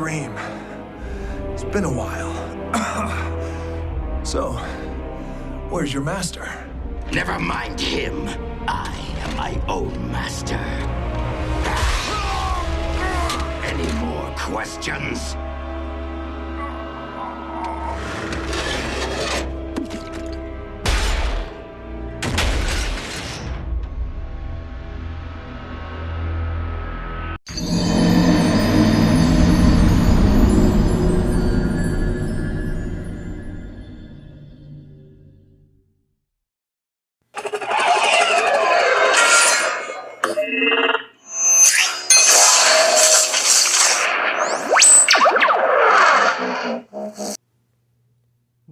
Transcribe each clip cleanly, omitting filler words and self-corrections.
scream. It's been a while. So, where's your master? Never mind him. I am my own master. Any more questions?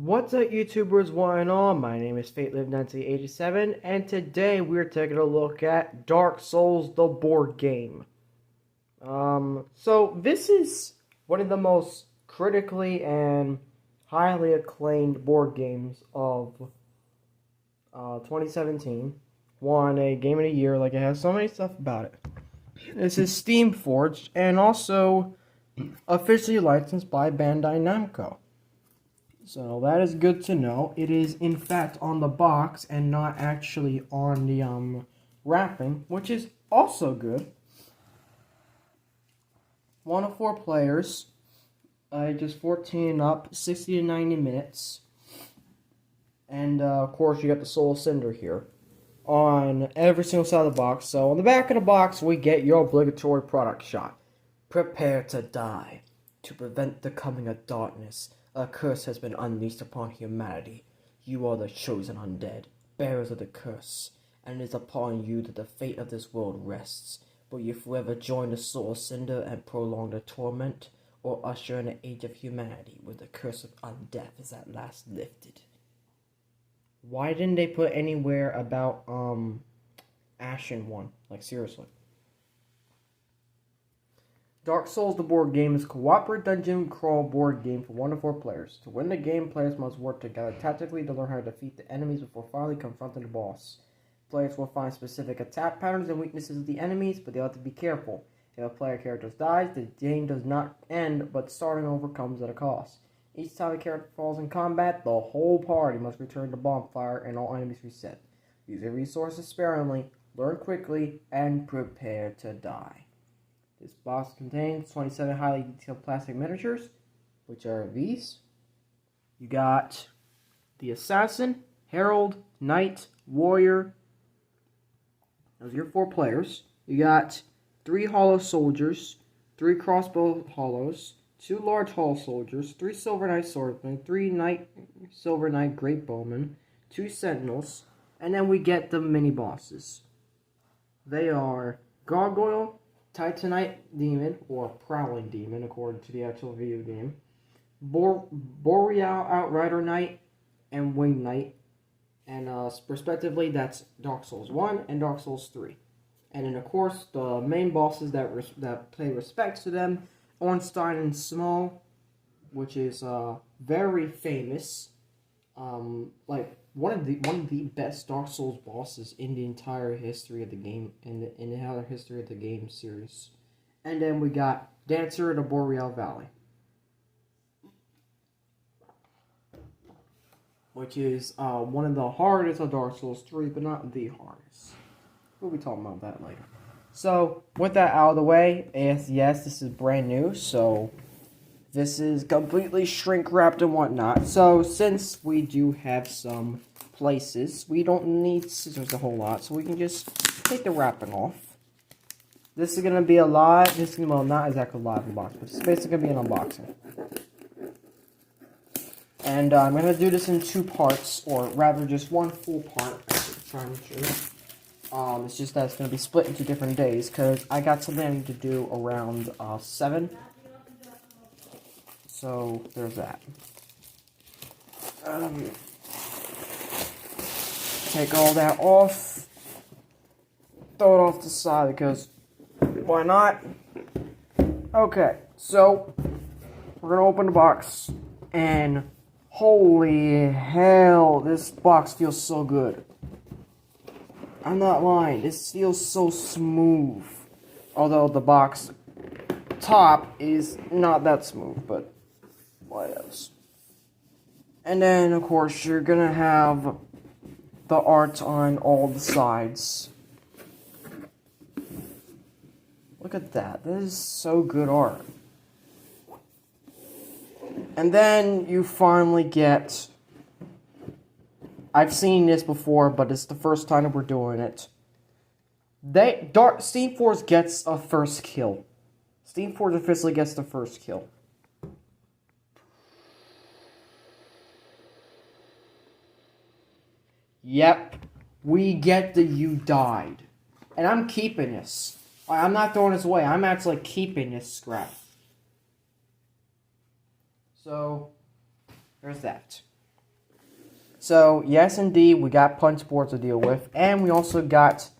What's up, YouTubers? What and all? My name is FateLive1987, and today we're taking a look at Dark Souls, the board game. So this is one of the most critically and highly acclaimed board games of 2017. Won a Game of the Year, like it has so many stuff about it. This is Steam Forged, and also officially licensed by Bandai Namco. So that is good to know. It is in fact on the box and not actually on the wrapping, which is also good. 1 of 4 players, ages 14 and up, 60 to 90 minutes, and of course you got the Soul Cinder here on every single side of the box. So on the back of the box we get your obligatory product shot. Prepare to die. To prevent the coming of darkness, a curse has been unleashed upon humanity. You are the chosen undead, bearers of the curse, and it is upon you that the fate of this world rests. Will you forever join the Soul Cinder and prolong the torment, or usher in an age of humanity where the curse of undeath is at last lifted? Why didn't they put anywhere about Ashen One? Like, seriously. Dark Souls, the board game, is a cooperative dungeon crawl board game for 1 to 4 players. To win the game, players must work together tactically to learn how to defeat the enemies before finally confronting the boss. Players will find specific attack patterns and weaknesses of the enemies, but they have to be careful. If a player character dies, the game does not end, but starting over comes at a cost. Each time a character falls in combat, the whole party must return to bonfire and all enemies reset. Use your resources sparingly, learn quickly, and prepare to die. This box contains 27 highly detailed plastic miniatures, which are these. You got the Assassin, Herald, Knight, Warrior. Those are your 4 players. You got 3 Hollow Soldiers, 3 Crossbow Hollows, 2 Large Hollow Soldiers, 3 Silver Knight Swordsmen, 3 Silver Knight Great Bowmen, 2 Sentinels, and then we get the mini bosses. They are Gargoyle, Titanite Demon, or Prowling Demon, according to the actual video game, Boreal Outrider Knight, and Wing Knight, and respectively, that's Dark Souls 1 and Dark Souls 3. And then, of course, the main bosses that pay respect to them, Ornstein and Small, which is very famous, like one of the best Dark Souls bosses in the entire history of the game, in the entire history of the game series. And then we got Dancer of the Boreal Valley, which is one of the hardest of Dark Souls 3, but not the hardest. We'll be talking about that later. So, with that out of the way, yes, this is brand new, so this is completely shrink-wrapped and whatnot. So, since we do have some places, we don't need scissors a whole lot, so we can just take the wrapping off. This is going to be a live, well, not exactly live unboxing, but it's basically going to be an unboxing. And I'm going to do this in 2 parts, or rather just 1 full part. It's just that it's going to be split into different days, because I got something I need to do around 7. So, there's that. Take all that off. Throw it off the side, because why not? Okay, so we're going to open the box, and holy hell, this box feels so good. I'm not lying, this feels so smooth. Although the box top is not that smooth, but whatevs. And then, of course, you're gonna have the art on all the sides. Look at that. This is so good art. And then you finally get... I've seen this before, but it's the first time that we're doing it. Steam Force gets a first kill. Steam Force officially gets the first kill. Yep, we get the you died. And I'm keeping this. I'm not throwing this away. I'm actually keeping this scrap. So, there's that. So, yes indeed, we got punch boards to deal with. And we also got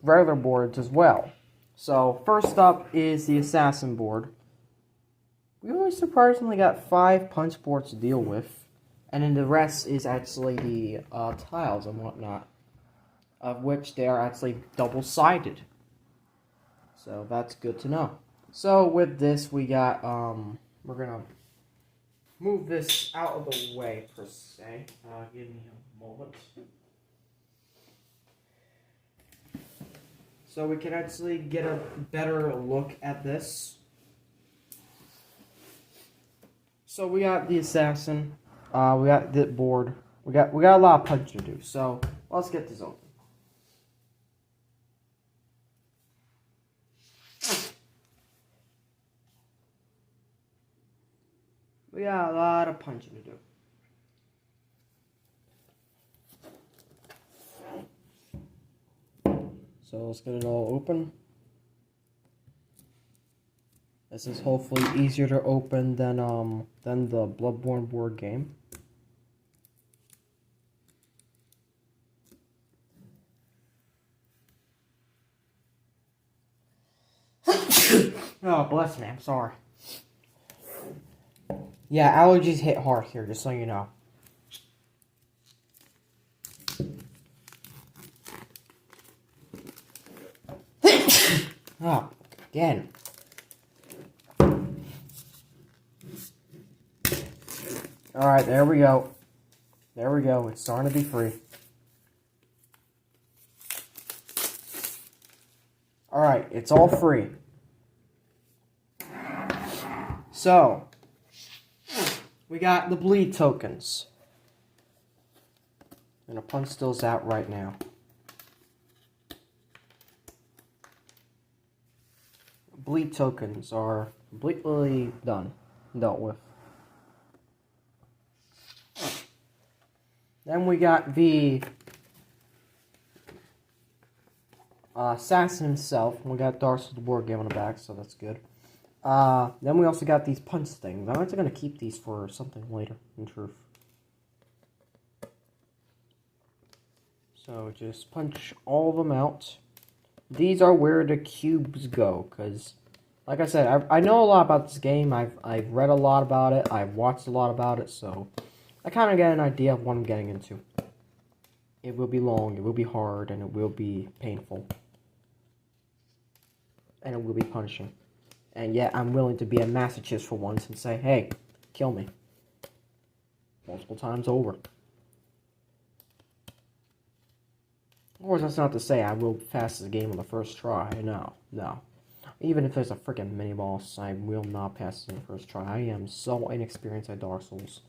regular boards as well. So, first up is the assassin board. We only surprisingly got 5 punch boards to deal with. And then the rest is actually the tiles and whatnot. Of which they are actually double-sided. So that's good to know. So with this we got, we're gonna move this out of the way per se. Give me a moment. So we can actually get a better look at this. So we got the assassin. We got the board. We got a lot of punch to do. So let's get this open. We got a lot of punching to do. So let's get it all open. This is hopefully easier to open than the Bloodborne board game. Oh, bless me, I'm sorry. Yeah, allergies hit hard here, just so you know. Oh, again. Alright, there we go. There we go, it's starting to be free. Alright, it's all free. So, we got the bleed tokens. I'm gonna punch those out right now. Bleed tokens are completely dealt with. Then we got the assassin himself. We got Dark Souls the board game on the back, so that's good. Then we also got these punch things. I'm actually going to keep these for something later, in truth. So just punch all of them out. These are where the cubes go, because, like I said, I know a lot about this game. I've read a lot about it. I've watched a lot about it, so I kind of get an idea of what I'm getting into. It will be long, it will be hard, and it will be painful. And it will be punishing. And yet, I'm willing to be a masochist for once and say, hey, kill me. Multiple times over. Of course, that's not to say I will pass this game on the first try. No. Even if there's a freaking mini-boss, I will not pass it on the first try. I am so inexperienced at Dark Souls.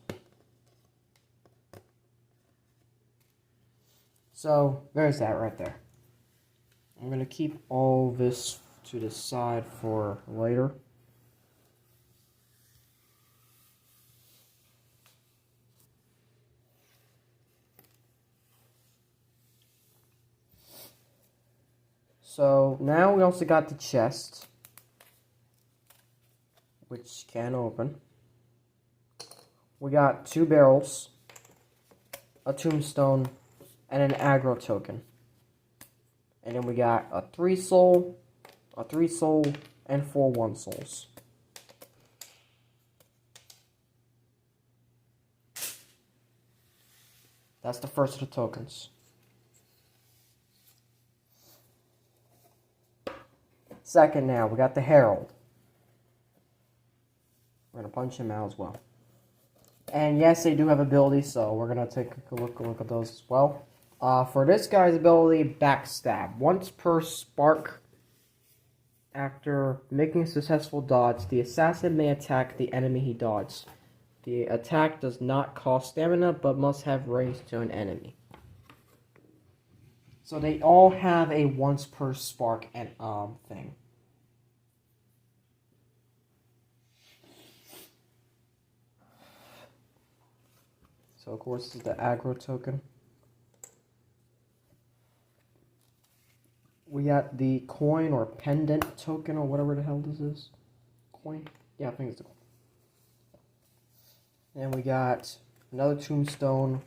So, there's that right there. I'm going to keep all this to the side for later. So now we also got the chest, which can open. We got 2 barrels, a tombstone, and an aggro token. And then we got a 3 soul, and 4 1 souls. That's the first of the tokens. Second now, we got the Herald. We're gonna punch him out as well. And yes, they do have abilities, so we're gonna take a look at those as well. For this guy's ability, Backstab. Once per spark, after making a successful dodge, the assassin may attack the enemy he dodged. The attack does not cost stamina, but must have range to an enemy. So they all have a once per spark and thing. So of course this is the aggro token. We got the coin or pendant token or whatever the hell this is. Coin? Yeah, I think it's the coin. And we got another tombstone,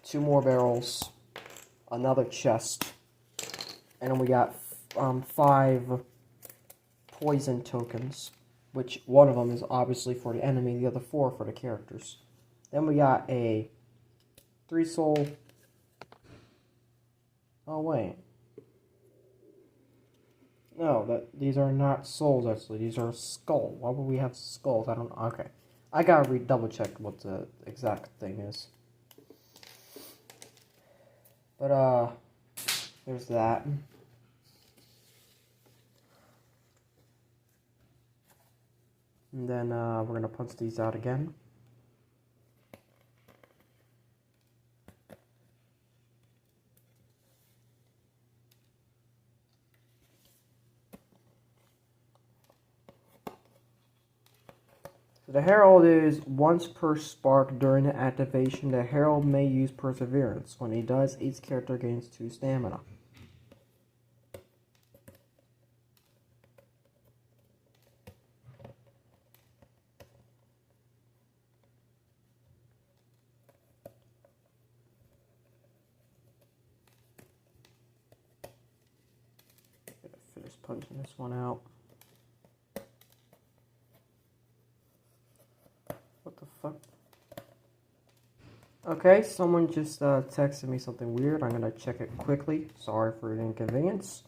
2 more barrels, another chest, and then we got 5 poison tokens, which one of them is obviously for the enemy, the other 4 for the characters. Then we got a 3 soul. Oh wait. No, these are not souls actually. These are skull. Why would we have skulls? I don't know. Okay. I gotta double check what the exact thing is. But there's that. And then we're gonna punch these out again. The Herald is once per spark during the activation. The Herald may use Perseverance. When he does, each character gains 2 stamina. Finish punching this one out. What the fuck? Okay, someone just texted me something weird. I'm gonna check it quickly. Sorry for the inconvenience.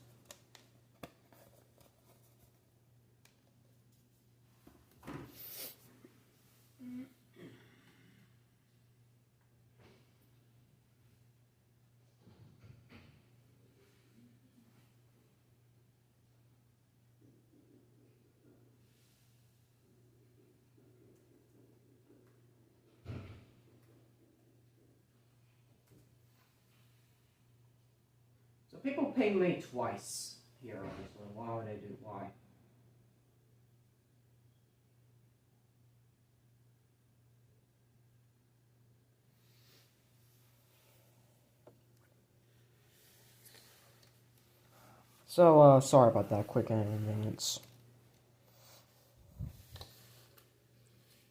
So people pay me twice here, obviously. Why would they do? Why? So, sorry about that quick inconvenience.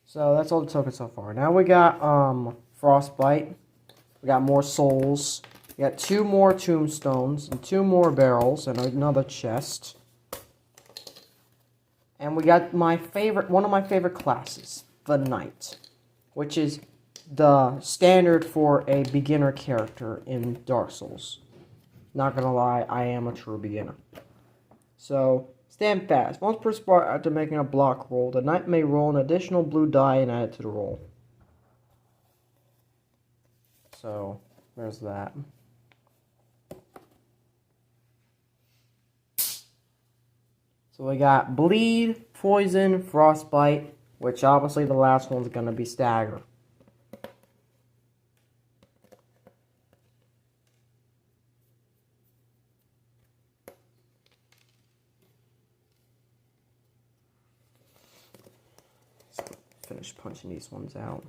So, that's all the tokens so far. Now we got, Frostbite. We got more souls. We got 2 more tombstones, and 2 more barrels, and another chest. And we got one of my favorite classes, the Knight, which is the standard for a beginner character in Dark Souls. Not gonna lie, I am a true beginner. So, stand fast. Once per spark after making a block roll, the Knight may roll an additional blue die and add it to the roll. So, there's that. So we got Bleed, Poison, Frostbite, which obviously the last one's gonna be Stagger. Finish punching these ones out.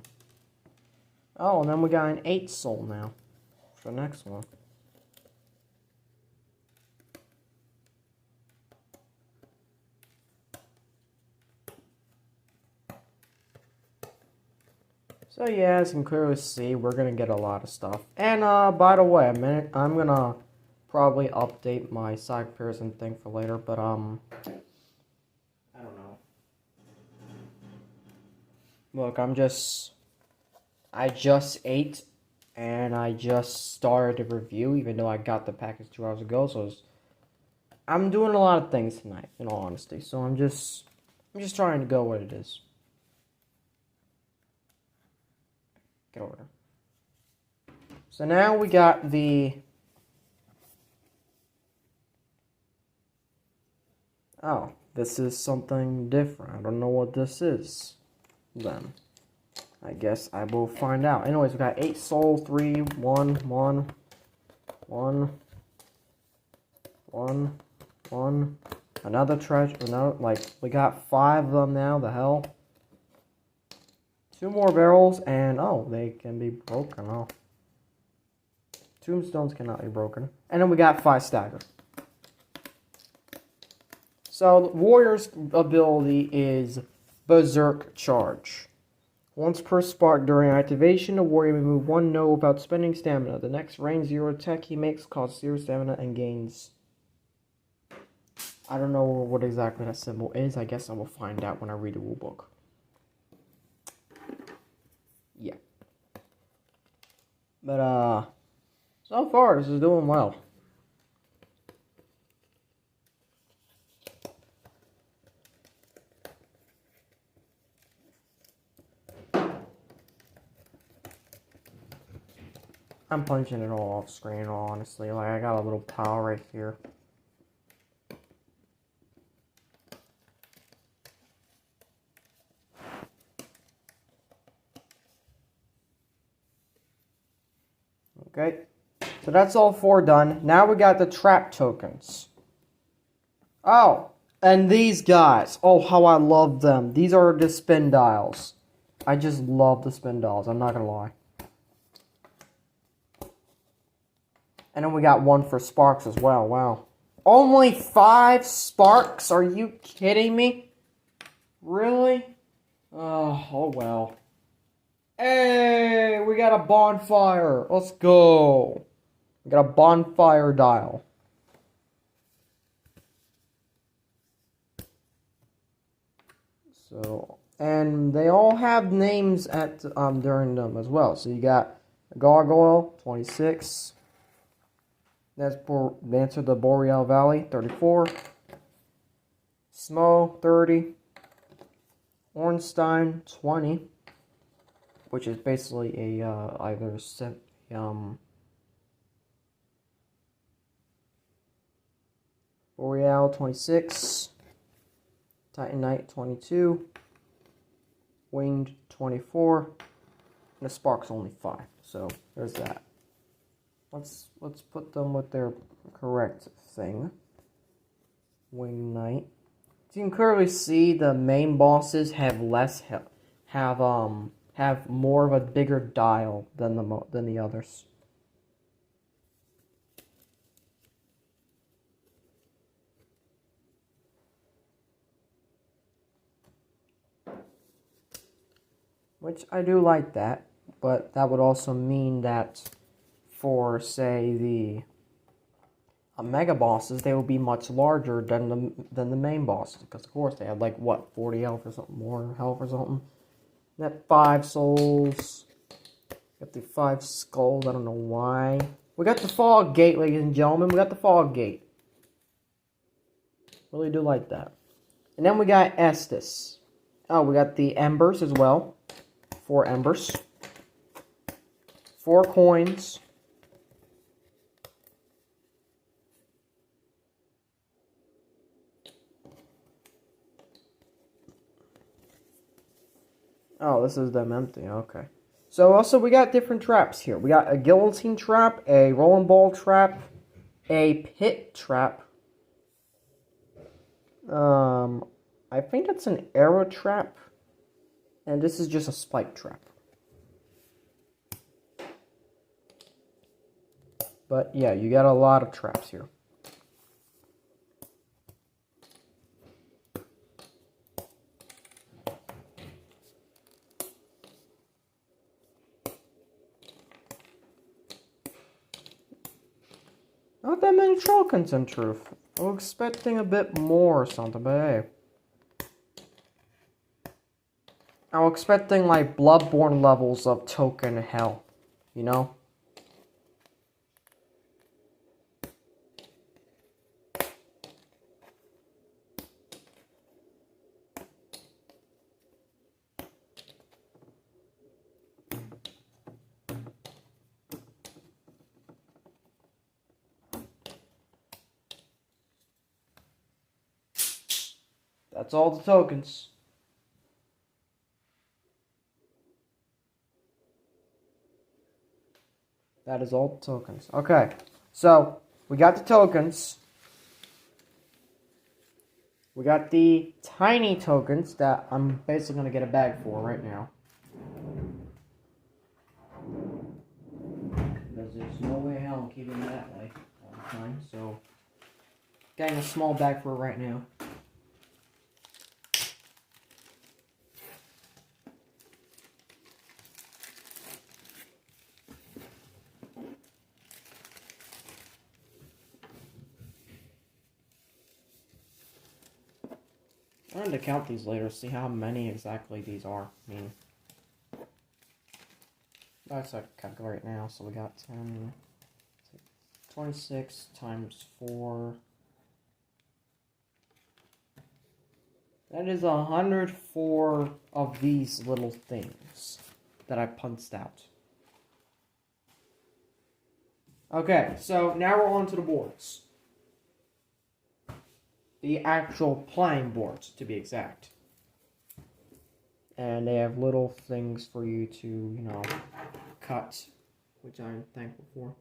Oh, and then we got an 8 soul now for the next one. So yeah, as you can clearly see, we're gonna get a lot of stuff. And by the way, I'm gonna probably update my side comparison thing for later, but I don't know. Look, I just ate, and I just started a review, even though I got the package 2 hours ago, so I'm doing a lot of things tonight, in all honesty, so I'm just trying to go what it is. Get over there. So now we got the... Oh, this is something different. I don't know what this is. Then, I guess I will find out. Anyways, we got 8 soul, 3, 1, 1, 1, 1, 1. Another treasure. Another, like, we got 5 of them now. The hell? 2 more barrels, and oh, they can be broken. Oh, tombstones cannot be broken. And then we got 5 staggers. So, the warrior's ability is Berserk Charge. Once per spark during activation, the warrior may move 1 node without spending stamina. The next range 0 attack he makes costs 0 stamina and gains. I don't know what exactly that symbol is. I guess I will find out when I read the rulebook. Yeah. But, so far, this is doing well. I'm punching it all off screen, honestly. Like, I got a little pal right here. Okay. So that's all 4 done. Now we got the trap tokens. Oh, and these guys. Oh, how I love them. These are the spin dials. I just love the spin dials. I'm not gonna lie. And then we got 1 for sparks as well. Wow. Only 5 sparks? Are you kidding me? Really? Oh well. Hey, we got a bonfire. Let's go. We got a bonfire dial. So, and they all have names at during them as well. So you got Gargoyle, 26. That's for Dancer of the Boreal Valley, 34. Smo, 30. Ornstein, 20. Which is basically a, either Boreal, 26. Titan Knight, 22. Winged, 24. And the Spark's only 5. So, there's that. Let's put them with their correct thing. Winged Knight. So you can clearly see the main bosses have less have more of a bigger dial than the others. Which I do like that, but that would also mean that for, say, the mega bosses, they will be much larger than the main bosses, because of course they have like what, 40 health or something, more health or something. That 5 souls. Got the 5 skulls. I don't know why. We got the fog gate, ladies and gentlemen. We got the fog gate. Really do like that. And then we got Estus. Oh, we got the embers as well. 4 embers. 4 coins. Oh, this is them empty. Okay. So also we got different traps here. We got a guillotine trap, a rolling ball trap, a pit trap. I think that's an arrow trap. And this is just a spike trap. But yeah, you got a lot of traps here. Not that many tokens in truth. I was expecting a bit more or something, but hey. I was expecting like Bloodborne levels of token hell, you know? That's all the tokens. That is all the tokens. Okay, so we got the tokens. We got the tiny tokens that I'm basically going to get a bag for right now. Because there's no way in hell I'm keeping it that way all the time. So, getting a small bag for it right now. I'm going to count these later, see how many exactly these are. I mean, that's a calculate now. So we got 10, 26 times 4. That is 104 of these little things that I punched out. Okay, so now we're on to the boards. The actual playing boards, to be exact. And they have little things for you to, you know, cut, which I'm thankful for.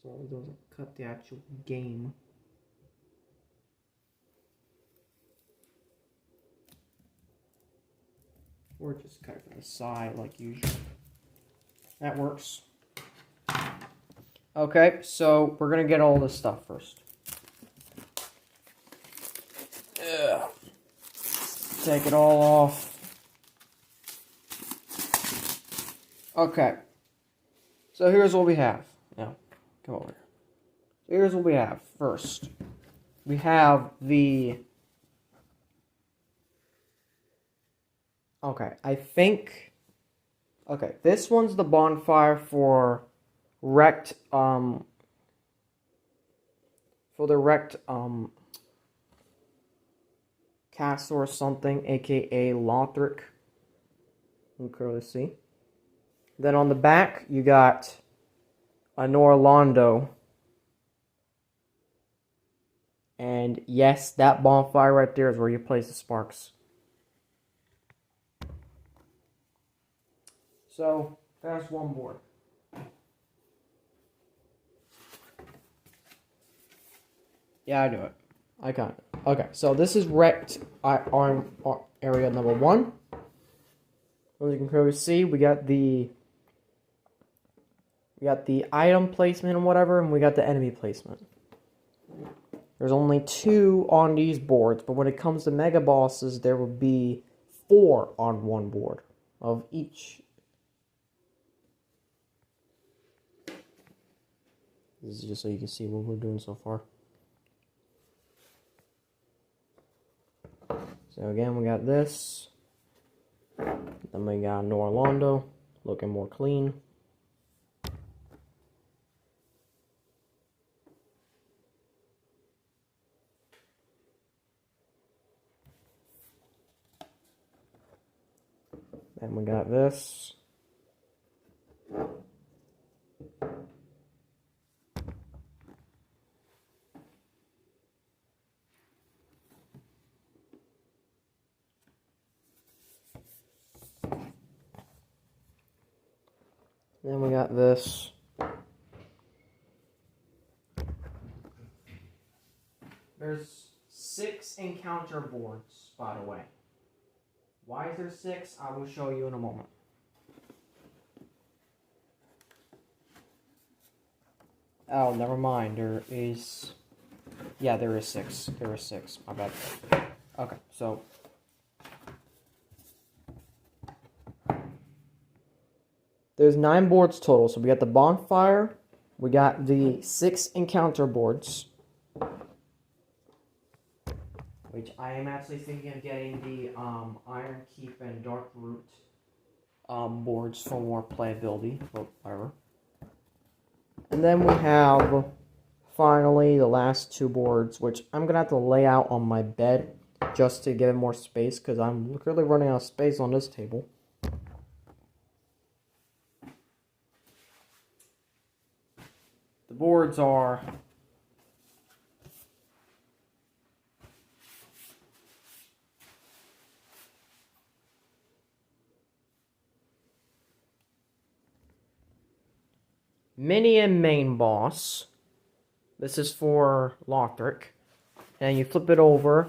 So it doesn't cut the actual game. Or just cut from the side like usual. That works. Okay, so we're gonna get all this stuff first. Ugh. Take it all off. Okay. So here's what we have. Now, come over here. So here's what we have first. We have the... Okay, I think... Okay, this one's the bonfire for wrecked, for the wrecked, castle or something, aka Lothric. You can clearly see. Then on the back, you got a Norlondo. And yes, that bonfire right there is where you place the sparks. So, that's one board. Yeah, I do it. I got it. Okay, so this is wrecked area number 1. As you can clearly see, we got the item placement and whatever, and we got the enemy placement. There's only 2 on these boards, but when it comes to mega bosses, there will be 4 on one board of each. This is just so you can see what we're doing so far. So again, we got this. Then we got Norlondo, looking more clean. Then we got this. Then we got this. There's 6 encounter boards, by the way. Why is there 6? I will show you in a moment. Oh, never mind. There is... Yeah, there is 6. There is 6. My bad. Okay, so... There's 9 boards total. So we got the bonfire. We got the 6 encounter boards. Which I am actually thinking of getting the Iron Keep and Dark Root boards for more playability, but whatever. And then we have, finally, the last 2 boards, which I'm going to have to lay out on my bed just to give it more space, because I'm clearly running out of space on this table. The boards are... Mini and main boss. This is for Lothric. And you flip it over.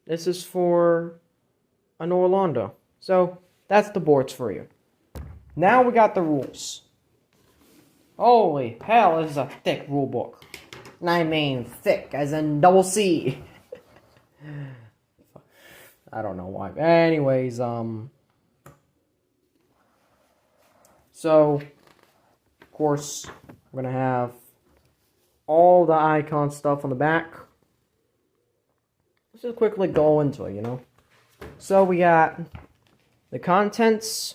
This is for an Orlando. So, that's the boards for you. Now we got the rules. Holy hell, this is a thick rule book. And I mean thick, as in double C. I don't know why. Anyways, so, of course, we're gonna have all the icon stuff on the back. Let's just quickly go into it, So we got the contents.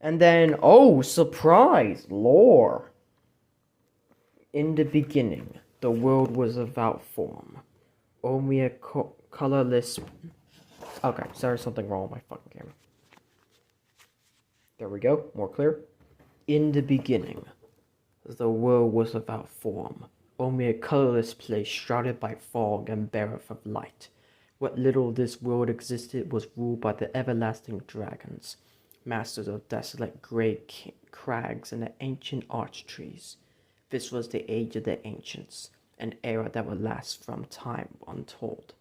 And then, oh, surprise, lore. In the beginning, the world was without form. Only a colorless... Okay, sorry, something wrong with my fucking camera. There we go, more clear. In the beginning, the world was without form. Only a colorless place shrouded by fog and bereft of light. What little this world existed was ruled by the everlasting dragons, masters of desolate grey crags and the ancient arch trees. This was the age of the ancients, an era that would last from time untold,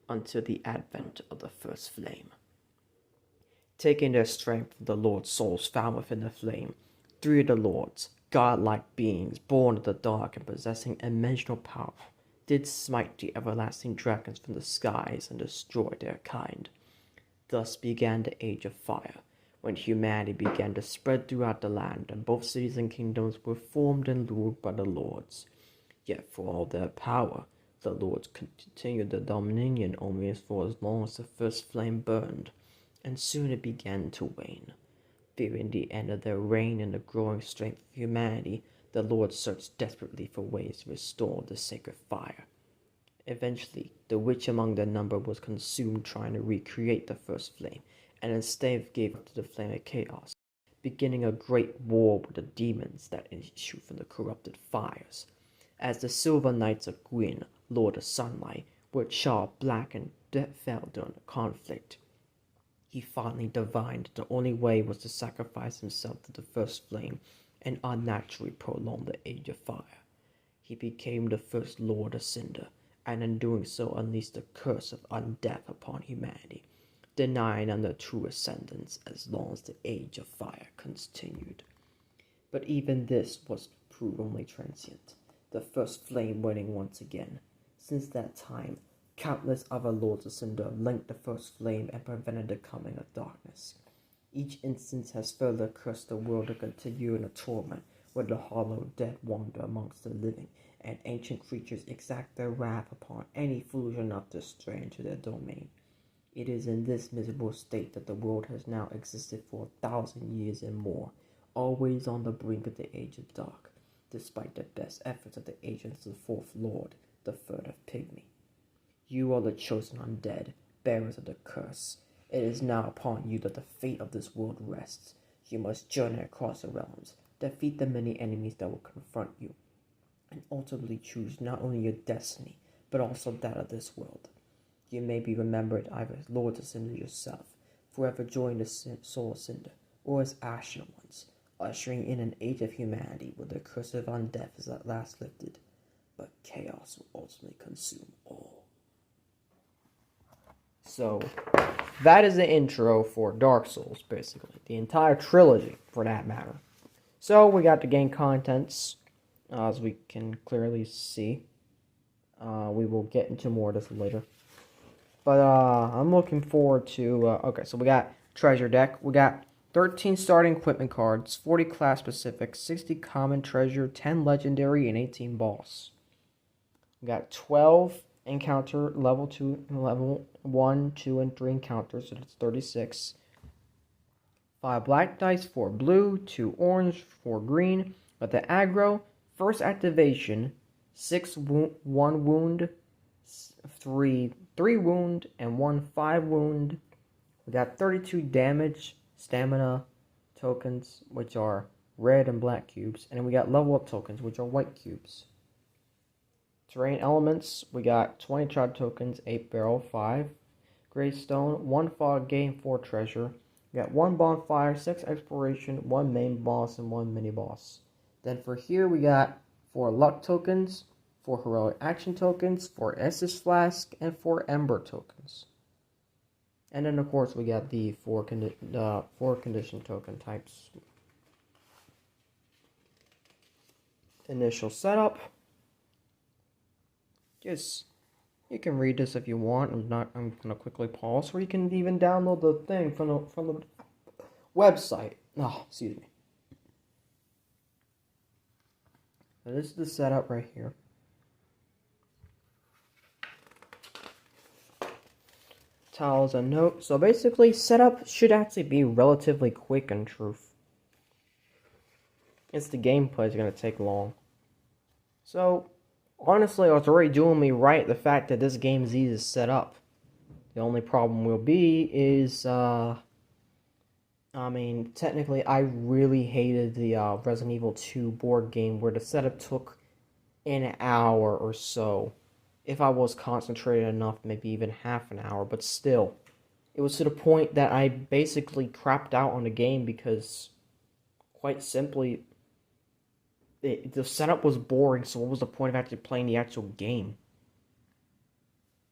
until the advent of the first flame. Taking their strength from the Lord's souls found within the flame, three of the Lords, godlike beings born of the dark and possessing immeasurable power, did smite the everlasting dragons from the skies and destroy their kind. Thus began the Age of Fire, when humanity began to spread throughout the land, and both cities and kingdoms were formed and ruled by the Lords. Yet for all their power, the Lords continued their dominion only for as long as the first flame burned, and soon it began to wane. Fearing the end of their reign and the growing strength of humanity, the Lords searched desperately for ways to restore the sacred fire. Eventually, the witch among their number was consumed trying to recreate the first flame, and instead gave up to the flame of chaos, beginning a great war with the demons that issued from the corrupted fires. As the Silver Knights of Gwyn, Lord of Sunlight, were charred black and fell during the conflict, he finally divined that the only way was to sacrifice himself to the first flame and unnaturally prolong the Age of Fire. He became the first Lord of Cinder, and in doing so unleashed the curse of undeath upon humanity, denying them their true ascendance as long as the Age of Fire continued. But even this was proved only transient, the first flame waning once again. Since that time, countless other Lords of Cinder linked the first flame and prevented the coming of darkness. Each instance has further cursed the world to continue in a torment where the hollow dead wander amongst the living, and ancient creatures exact their wrath upon any foolish enough to stray into their domain. It is in this miserable state that the world has now existed for 1,000 years and more, always on the brink of the Age of Dark, despite the best efforts of the agents of the Fourth Lord, the Third of Pygmy. You are the chosen undead, bearers of the curse. It is now upon you that the fate of this world rests. You must journey across the realms, defeat the many enemies that will confront you, and ultimately choose not only your destiny, but also that of this world. You may be remembered either as Lord of Cinder yourself, forever joining the soul of Cinder, or as Ashen Ones, ushering in an age of humanity where the curse of undeath is at last lifted, but chaos will ultimately consume all. So, that is the intro for Dark Souls, basically. The entire trilogy, for that matter. So, we got the game contents, as we can clearly see. We will get into more of this later. But, I'm looking forward to, okay, so we got treasure deck. We got 13 starting equipment cards, 40 class specific, 60 common treasure, 10 legendary, and 18 boss. We got 12 encounter level 2, level 1, 2, and 3 encounters, so that's 36. 5 black dice, 4 blue, 2 orange, 4 green. But the aggro, first activation, 6 1 wound, 3 wound, and 1 5 wound. We got 32 damage, stamina tokens, which are red and black cubes. And then we got level up tokens, which are white cubes. Terrain elements, we got 20 chart tokens, 8 barrel, 5 Greystone, 1 fog game, 4 treasure. You got 1 bonfire, 6 exploration, 1 main boss, and 1 mini boss. Then for here we got 4 luck tokens, 4 heroic action tokens, 4 Estus flask, and 4 ember tokens. And then of course we got the 4 condition token types. Initial setup. Just, you can read this if you want. I'm gonna quickly pause, or you can even download the thing from the website. Oh, excuse me. So this is the setup right here. Tiles and notes. So basically, setup should actually be relatively quick in truth. It's the gameplay is gonna take long. So honestly, it's already doing me right, the fact that this game is easy to set up. The only problem will be is, technically, I really hated the Resident Evil 2 board game where the setup took an hour or so. If I was concentrated enough, maybe even half an hour, but still. It was to the point that I basically crapped out on the game because, quite simply, the setup was boring, so what was the point of actually playing the actual game?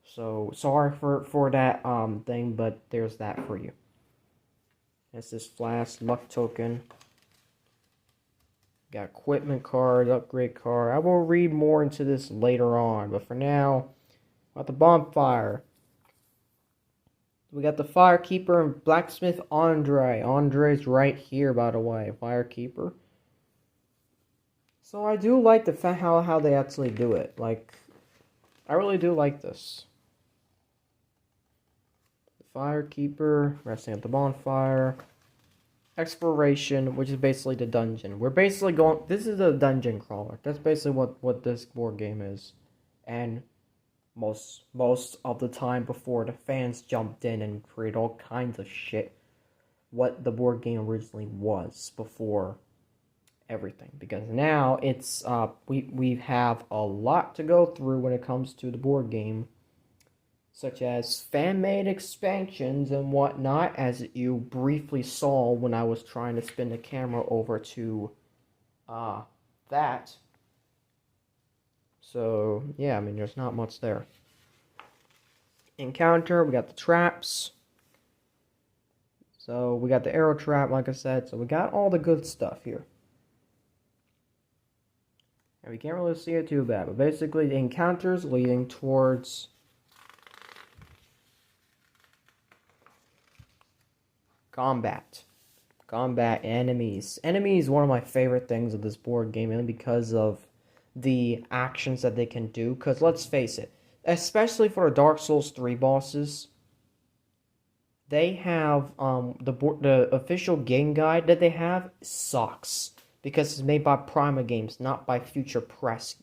So, sorry for that thing, but there's that for you. That's this flask, luck token. Got equipment card, upgrade card. I will read more into this later on, but for now, got the bonfire. We got the firekeeper and blacksmith Andre. Andre's right here, by the way, firekeeper. So I do like the fact how they actually do it. Like, I really do like this. The firekeeper, resting at the bonfire. Exploration, which is basically the dungeon. We're basically going... This is a dungeon crawler. That's basically what this board game is. And most of the time before the fans jumped in and created all kinds of shit, what the board game originally was before everything. Because now it's we have a lot to go through when it comes to the board game, such as fan-made expansions and whatnot, as you briefly saw when I was trying to spin the camera over to that. So yeah, I mean, there's not much there. Encounter, we got the traps. So we got the arrow trap, like I said, so we got all the good stuff here. And we can't really see it too bad, but basically the encounters leading towards combat. Combat enemies. Enemies is one of my favorite things of this board game, mainly because of the actions that they can do. Because let's face it, especially for the Dark Souls 3 bosses, they have the official game guide that they have sucks. Because it's made by Prima Games, not by Future Press,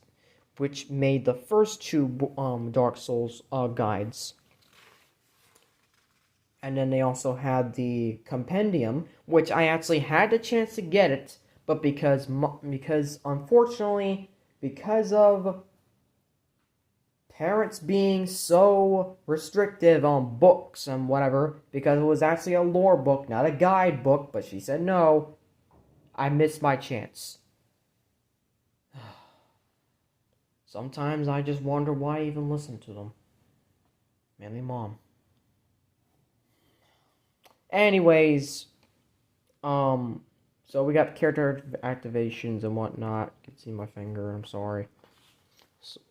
which made the first 2 Dark Souls guides. And then they also had the compendium, which I actually had the chance to get it, but because unfortunately, because of parents being so restrictive on books and whatever, because it was actually a lore book, not a guide book, but she said no, I missed my chance. Sometimes I just wonder why I even listen to them. Mainly Mom. Anyways, so we got character activations and whatnot. You can see my finger, I'm sorry.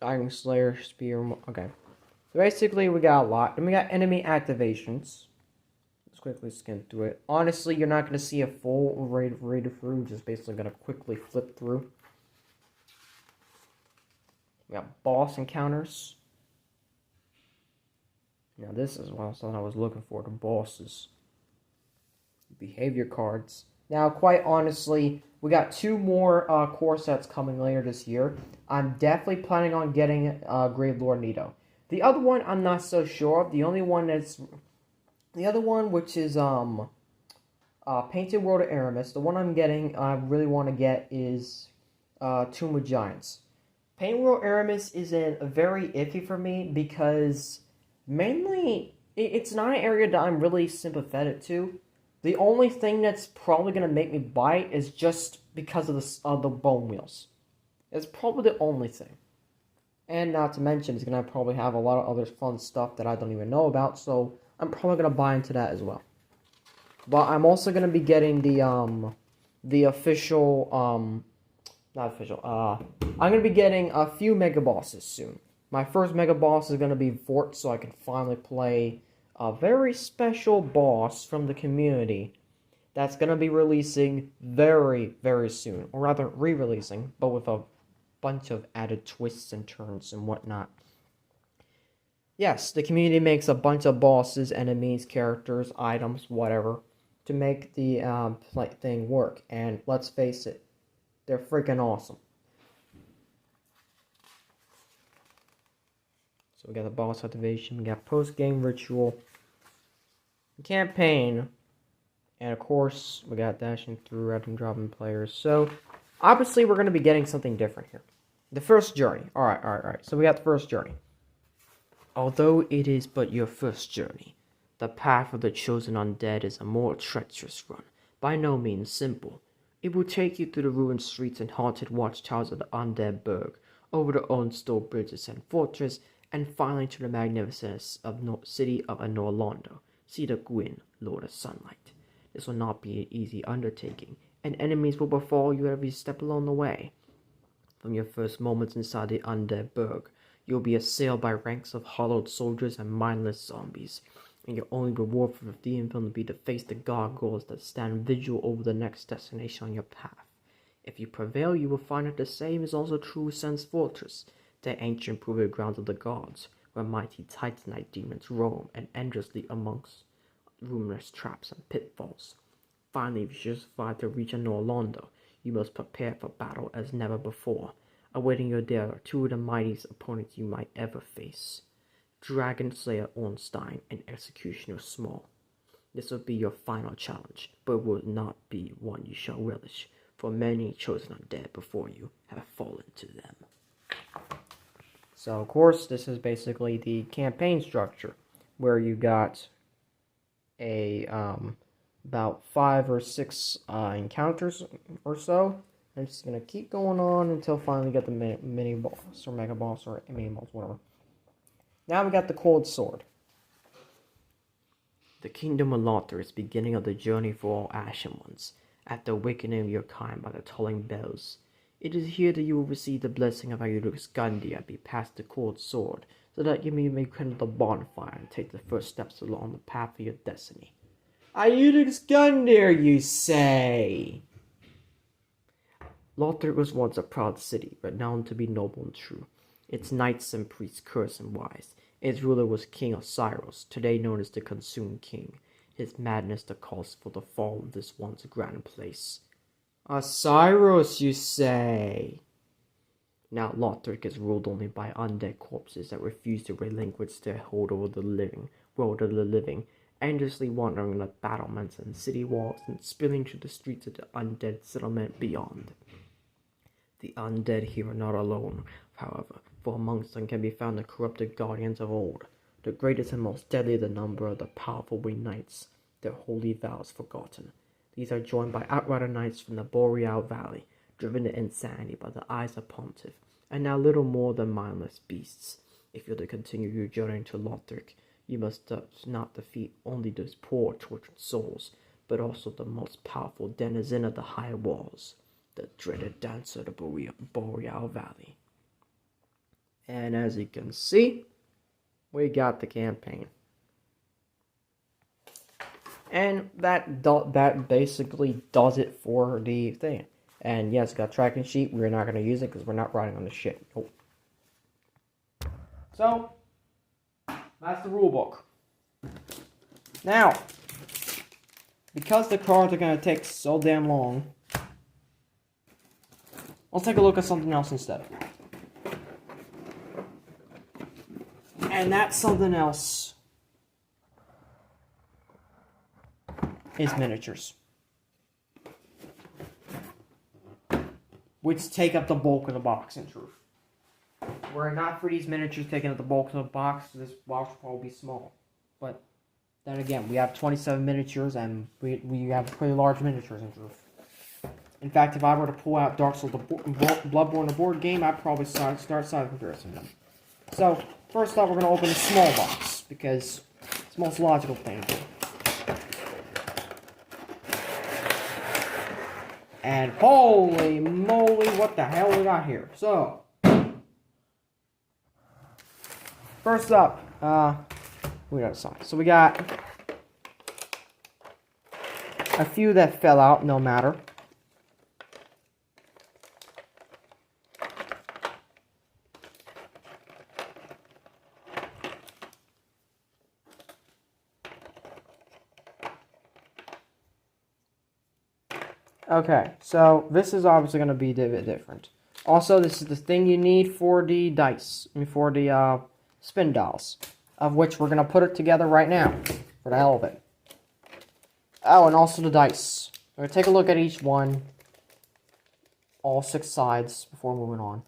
Iron Slayer, Spear, okay. So basically, we got a lot. Then we got enemy activations. Let's quickly skim through it. Honestly, you're not going to see a full read through. Just basically going to quickly flip through. We got boss encounters. Now this is what I was looking for, the bosses. Behavior cards. Now, quite honestly, we got 2 more core sets coming later this year. I'm definitely planning on getting Grave Lord Nito. The other one, I'm not so sure of. The other one, which is Painted World of Aramis. The one I'm getting, I really want to get is Tomb of Giants. Painted World of Aramis is very iffy for me because mainly it's not an area that I'm really sympathetic to. The only thing that's probably going to make me buy it is just because of the bone wheels. It's probably the only thing. And not to mention, it's going to probably have a lot of other fun stuff that I don't even know about, so I'm probably going to buy into that as well. But I'm also going to be getting the official, not official, I'm going to be getting a few Mega Bosses soon. My first Mega Boss is going to be Vort, so I can finally play a very special boss from the community that's going to be releasing very, very soon. Or rather, re-releasing, but with a bunch of added twists and turns and whatnot. Yes, the community makes a bunch of bosses, enemies, characters, items, whatever, to make the thing work. And let's face it, they're freaking awesome. So we got the boss activation, we got post-game ritual, campaign, and of course, we got dashing through, random dropping players. So, obviously, we're going to be getting something different here. The first journey. Alright. So we got the first journey. Although it is but your first journey, the path of the chosen undead is a more treacherous run, by no means simple. It will take you through the ruined streets and haunted watchtowers of the undead burg, over the unstone bridges and fortress, and finally to the magnificence of city of Anorlando, seat of Gwyn, Lord of Sunlight. This will not be an easy undertaking, and enemies will befall you every step along the way. From your first moments inside the undead burg, you'll be assailed by ranks of hollowed soldiers and mindless zombies, and your only reward for redeeming them will be to face the gargoyles that stand vigil over the next destination on your path. If you prevail, you will find that the same is also true with Sen's Fortress, the ancient proving grounds of the gods, where mighty titanite demons roam and endlessly amongst numerous traps and pitfalls. Finally, if you survive to reach Anorlando, you must prepare for battle as never before. Awaiting you there are two of the mightiest opponents you might ever face, Dragon Slayer Ornstein and Executioner Small. This will be your final challenge, but it will not be one you shall relish, for many chosen undead before you have fallen to them. So, of course, this is basically the campaign structure, where you got a about 5 or 6 encounters or so. I'm just gonna keep going on until finally get the mini boss or mega boss or mini boss, whatever. Now we got the cold sword. The kingdom of Lothar is beginning of the journey for all Ashen Ones, at the awakening of your kind by the tolling bells. It is here that you will receive the blessing of Ayurix Gandhi and be passed the cold sword, so that you may kindle the bonfire and take the first steps along the path of your destiny. Ayurix Gandhi, you say? Lothar was once a proud city, renowned to be noble and true. Its knights and priests cursed and wise. Its ruler was King Osiris, today known as the Consumed King. His madness the cause for the fall of this once grand place. Osiris, you say? Now Lothar is ruled only by undead corpses that refuse to relinquish their hold over the living, world of the living, endlessly wandering like battlements and city walls and spilling through the streets of the undead settlement beyond. The undead here are not alone, however, for amongst them can be found the corrupted guardians of old, the greatest and most deadly of the number of the powerful winged knights, their holy vows forgotten. These are joined by outrider knights from the Boreal Valley, driven to insanity by the eyes of Pontiff, and now little more than mindless beasts. If you're to continue your journey to Lothar, you must not defeat only those poor tortured souls, but also the most powerful denizen of the high walls, the dreaded dancer of the Boreal Valley. And as you can see, we got the campaign. And that basically does it for the thing. And yes, got a tracking sheet. We're not going to use it because we're not riding on the shit. Nope. So, that's the rule book. Now, because the cards are going to take so damn long, let's take a look at something else instead. And that something else is miniatures, which take up the bulk of the box, in truth. Were it not for these miniatures taking up the bulk of the box, this box would probably be small. But Then again, we have 27 miniatures, and we have pretty large miniatures in truth. In fact, if I were to pull out Dark Souls, Bloodborne, the board game, I'd probably start side comparison them. So, first off, we're going to open a small box, because it's the most logical thing to do. And holy moly, what the hell we got here? So, first up, we got a sign. So we got a few that fell out, no matter. Okay, so this is obviously going to be a bit different. Also, this is the thing you need for the dice, for the spin dials, of which we're going to put it together right now, for the hell of it. Oh, and also the dice. We're going to take a look at each one, all 6 sides, before moving on.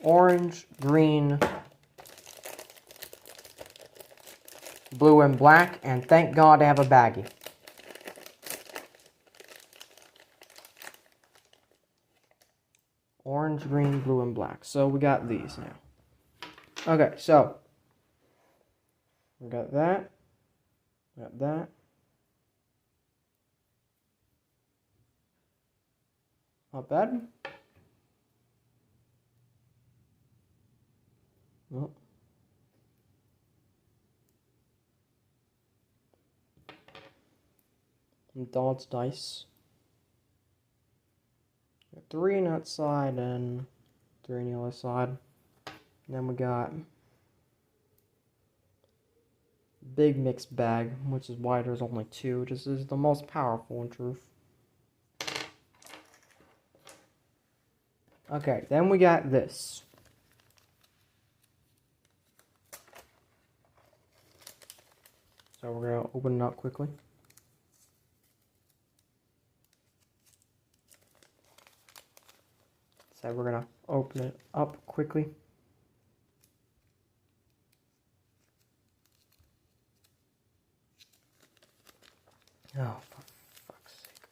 Orange, green, blue and black, and thank God they have a baggie. Orange, green, blue, and black. So we got these now. Okay, so we got that. We got that. Not bad. Well. Dodge dice. 3 on that side and 3 on the other side. And then we got big mixed bag, which is why there's only 2. This is the most powerful in truth. Okay, then we got this. So we're gonna open it up quickly. So we're gonna open it up quickly. Oh, for fuck's sake.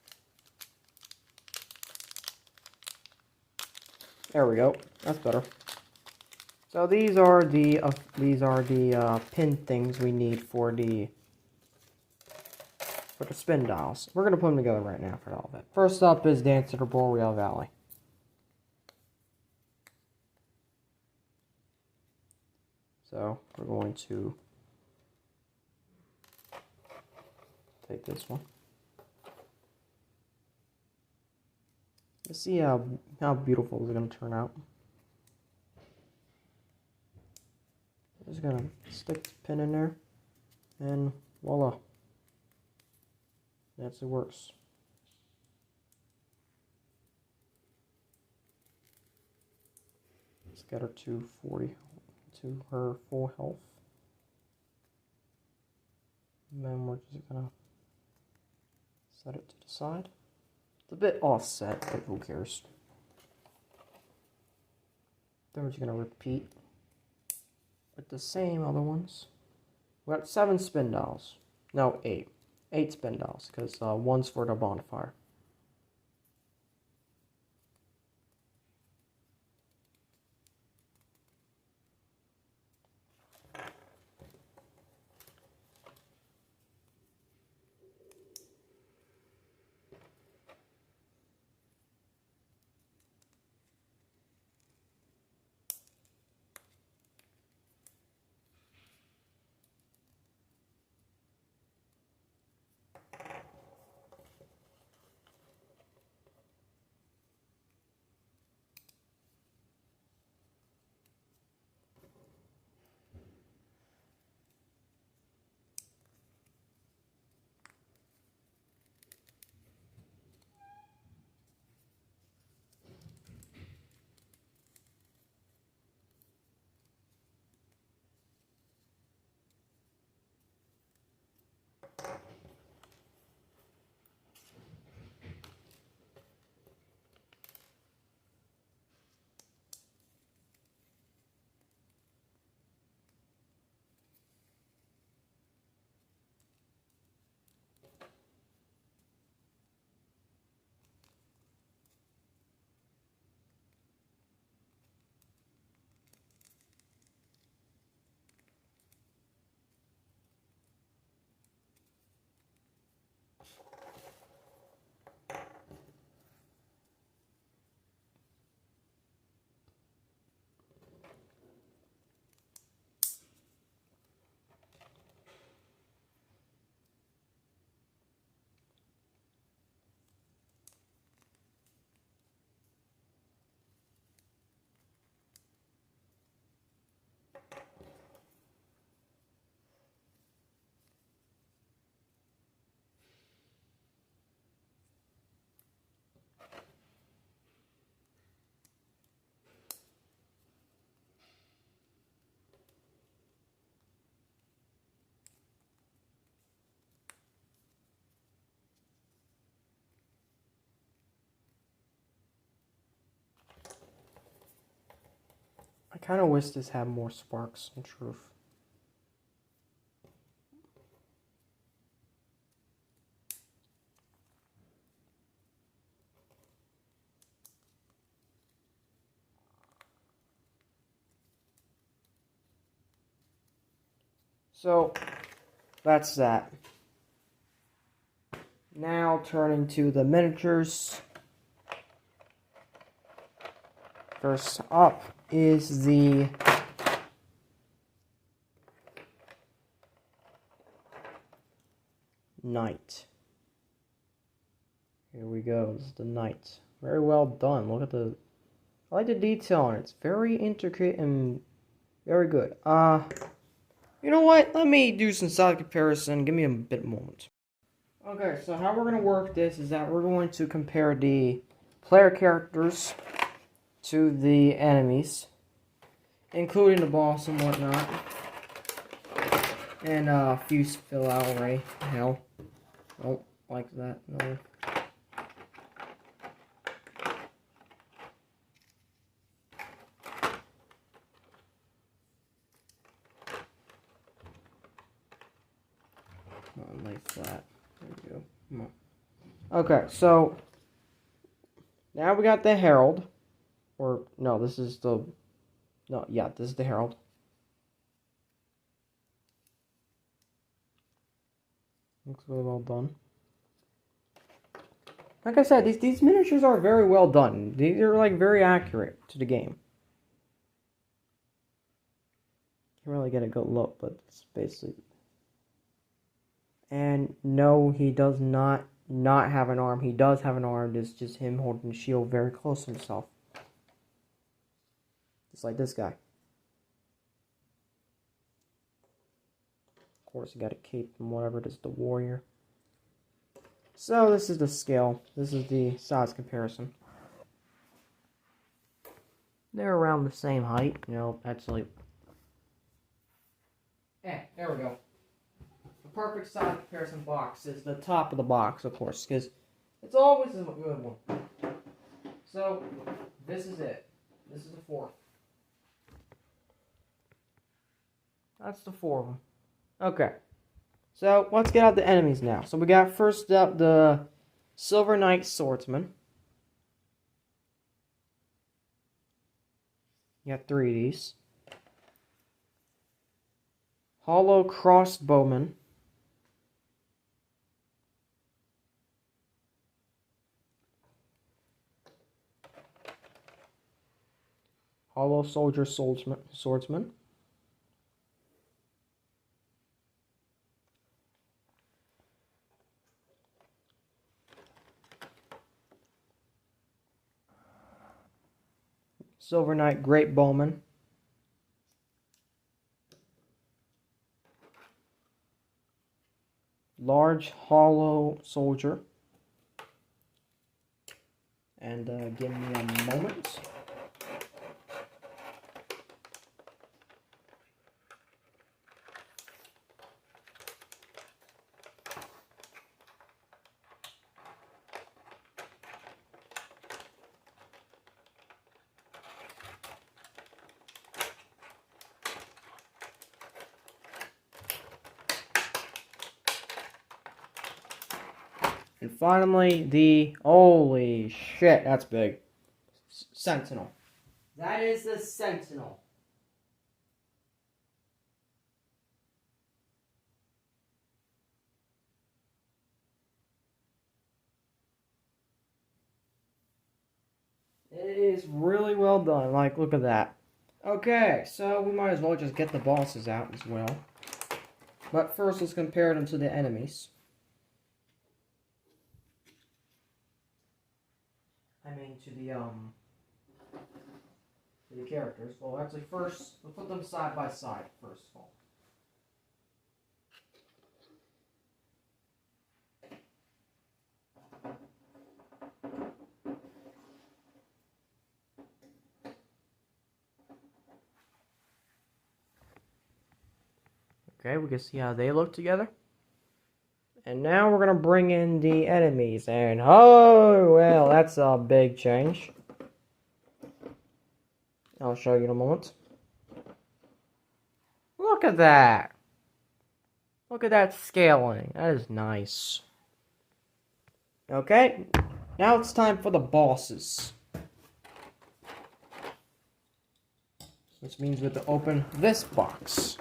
There we go. That's better. So these are the pin things we need for the spin dials. We're gonna put them together right now for all of it. First up is Dance to the Boreal Valley. So we're going to take this one. Let's see how beautiful it's going to turn out. Just going to stick the pin in there, and voila. That's it works. Let's get her to 40. To her full health. And then we're just gonna set it to the side. It's a bit offset, but who cares? Then we're just gonna repeat with the same other ones. We got 7 spin dials. No, 8. 8 spin dials, because one's for the bonfire. I kind of wish this had more sparks, in truth. So, that's that. Now, turning to the miniatures. First up is the Knight. Here we go. This is the Knight. Very well done. Look at the... I like the detail on it. It's very intricate and very good. You know what? Let me do some side comparison. Give me a bit moment. Okay, so how we're going to work this is that we're going to compare the player characters to the enemies, including the boss and whatnot. And a few fill out already. Hell. Don't like that. No. Lay flat. There we go. Come on. Okay, so now we got the Herald. Or no, this is the this is the Herald. Looks really well done. Like I said, these miniatures are very well done. These are like very accurate to the game. Can't really get a good look, but it's basically. And no, he does not have an arm. He does have an arm. It's just him holding the shield very close to himself. Just like this guy. Of course, you got a cape and whatever. This is the warrior. So this is the scale. This is the size comparison. They're around the same height. You know, actually. There we go. The perfect size comparison box is the top of the box, of course, because it's always a good one. So, this is it. This is the fourth. That's the four of them. Okay. So, let's get out the enemies now. So, we got first up the Silver Knight Swordsman. You got 3 of these. Hollow Crossbowman. Hollow Soldier Swordsman. Silver Knight Great Bowman. Large Hollow Soldier. And give me a moment. And finally, the... Holy shit, that's big. Sentinel. That is the Sentinel. It is really well done. Like, look at that. Okay, so we might as well just get the bosses out as well. But first, let's compare them to the enemies. I mean, to the characters. Well, actually, first, we'll put them side by side, first of all. Okay, we can see how they look together. And now we're going to bring in the enemies. And, oh, well, that's a big change. I'll show you in a moment. Look at that. Look at that scaling. That is nice. Okay, now it's time for the bosses. Which means we have to open this box.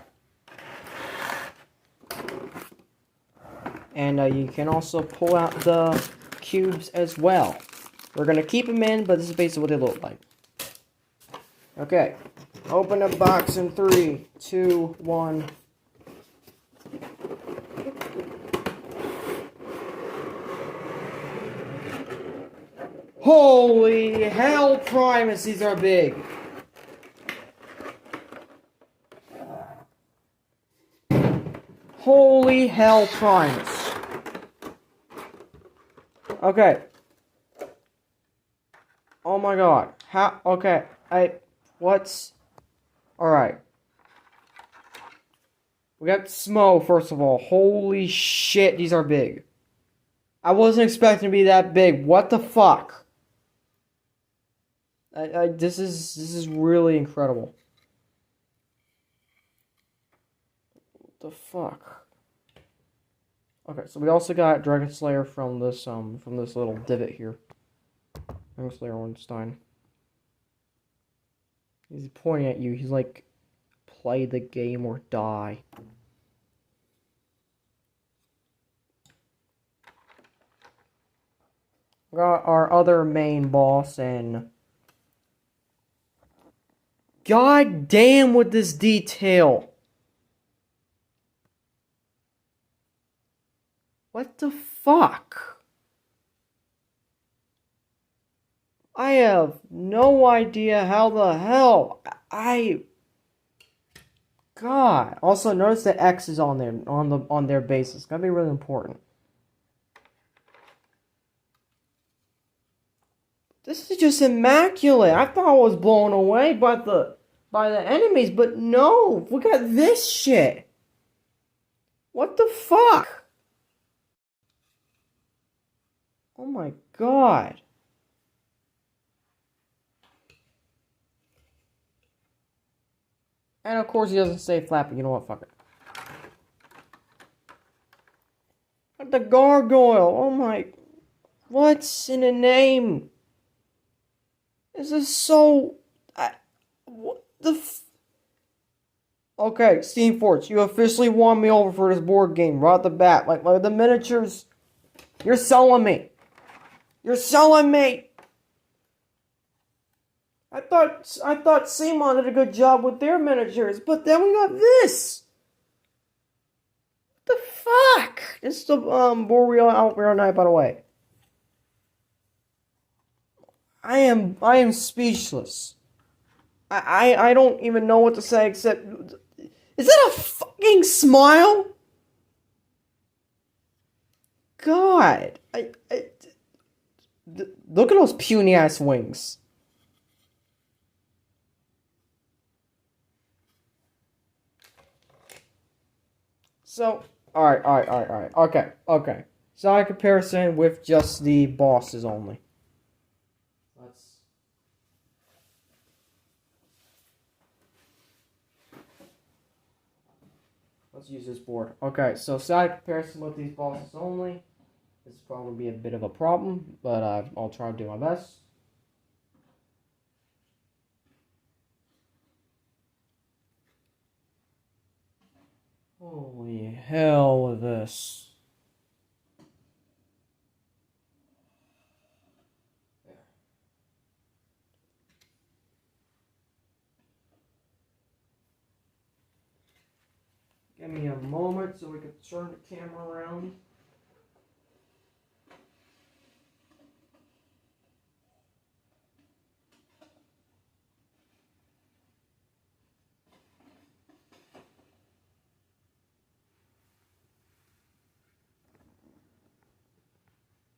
And you can also pull out the cubes as well. We're going to keep them in, but this is basically what they look like. Okay, open the box in 3, 2, 1. Holy hell, Primus, these are big. Holy hell, Primus. Okay. Oh my god. How? Okay. What's... Alright. We got Smo, first of all. Holy shit, these are big. I wasn't expecting to be that big. What the fuck? This is really incredible. What the fuck? Okay, so we also got Dragon Slayer from this little divot here. Dragon Slayer Ornstein. He's pointing at you. He's like, play the game or die. We got our other main boss, and god damn with this detail. What the fuck? I have no idea how the hell God. Also notice the X is on there on their bases. It's gotta be really important. This is just immaculate. I thought I was blown away by the enemies, but no, we got this shit. What the fuck? Oh my god. And of course he doesn't say flat, but you know what, fuck it. But the gargoyle, oh my, what's in a name? This is so, what the Okay, Steam Force, you officially won me over for this board game right off the bat. Like the miniatures, you're selling me. You're selling me. I thought Simon did a good job with their miniatures, but then we got this. What the fuck? This is the Boreal Outwear Night, by the way. I am speechless. I don't even know what to say except, is that a fucking smile? God, look at those puny ass wings. So, alright. Okay. Side comparison with just the bosses only. Let's use this board. Okay, so side comparison with these bosses only. This is probably going to be a bit of a problem, but I'll try to do my best. Holy hell with this. Give me a moment so we can turn the camera around.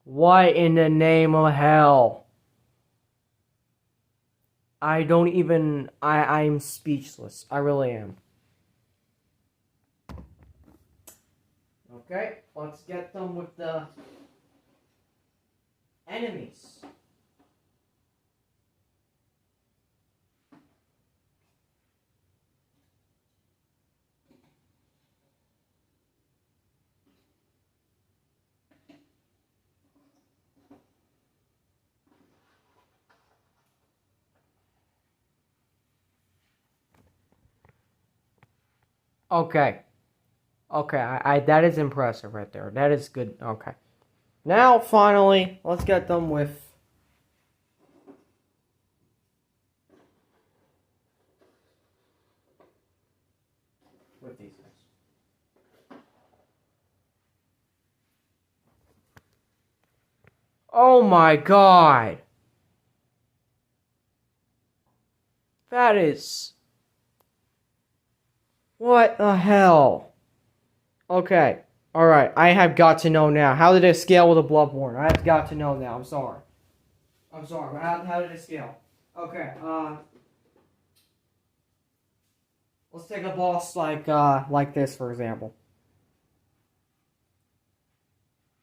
What in the name of hell? I'm speechless. I really am. Okay, let's get them with the enemies. Okay. Okay, I that is impressive right there. That is good. Okay. Now, finally, let's get done with... these guys. Oh my god! That is... What the hell? Okay. Alright, I have got to know now. How did it scale with a Bloodborne? I have got to know now. I'm sorry. I'm sorry, but how did it scale? Okay, let's take a boss like this, for example.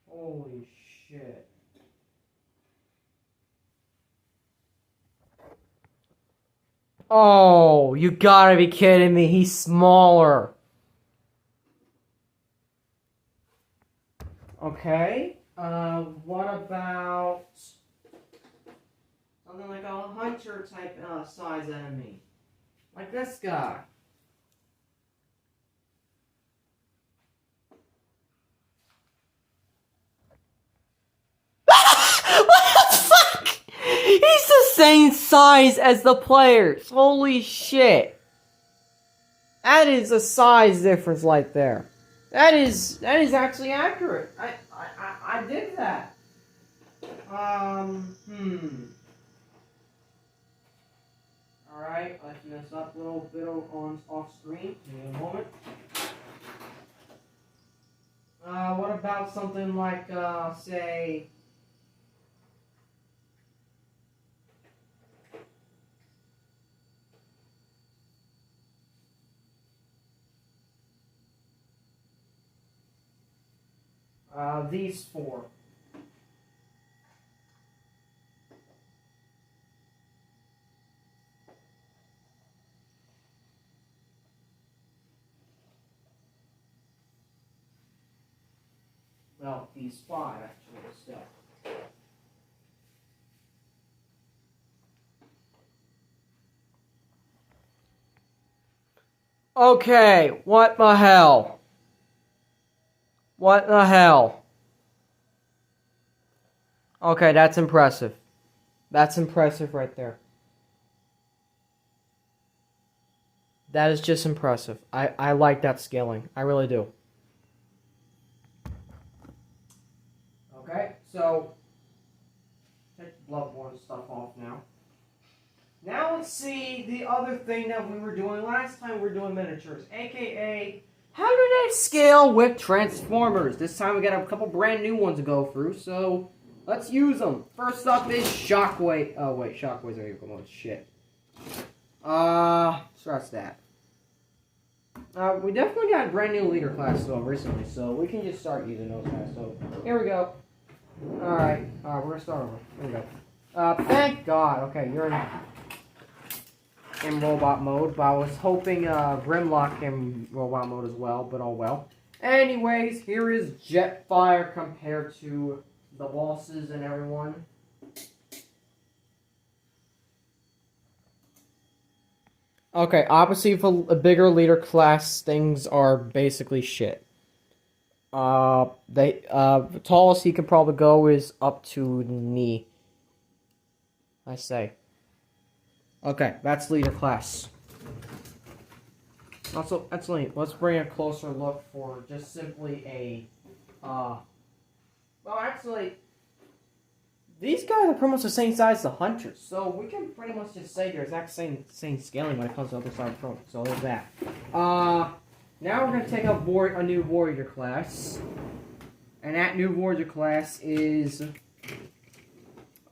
Holy shit. Oh, you gotta be kidding me. He's smaller. Okay. What about something like a hunter type size enemy? Like this guy. What the fuck? He's the same size as the players. Holy shit. That is a size difference right there. That is actually accurate. I did that. Alright, let's mess up a little bit on off screen. Give me a moment. What about something like, say... these four. Well, these five, actually, still. Okay, what the hell? What the hell? Okay, that's impressive. That's impressive right there. That is just impressive. I like that scaling. I really do. Okay, so take the Bloodborne stuff off now. Now let's see the other thing that we were doing last time. We were doing miniatures, aka how did I scale with Transformers? This time we got a couple brand new ones to go through, so let's use them. First up is Shockwave. Oh wait, Shockwave's already come on. Shit. Trust that. We definitely got a brand new leader class though recently, so we can just start using those guys. So here we go. Alright, we're gonna start over. Here we go. Thank God. Okay, you're in robot mode, but I was hoping Grimlock in robot mode as well, but oh well. Anyways, here is Jetfire compared to the bosses and everyone. Okay, obviously for a bigger leader class, things are basically shit. The tallest he can probably go is up to knee. I say. Okay, that's leader class. Also, actually, let's bring a closer look for just simply a, well, actually, these guys are pretty much the same size as the hunters, so we can pretty much just say they're exact same scaling when it comes to other side of the front. So there's that. Now we're gonna take a new warrior class, and that new warrior class is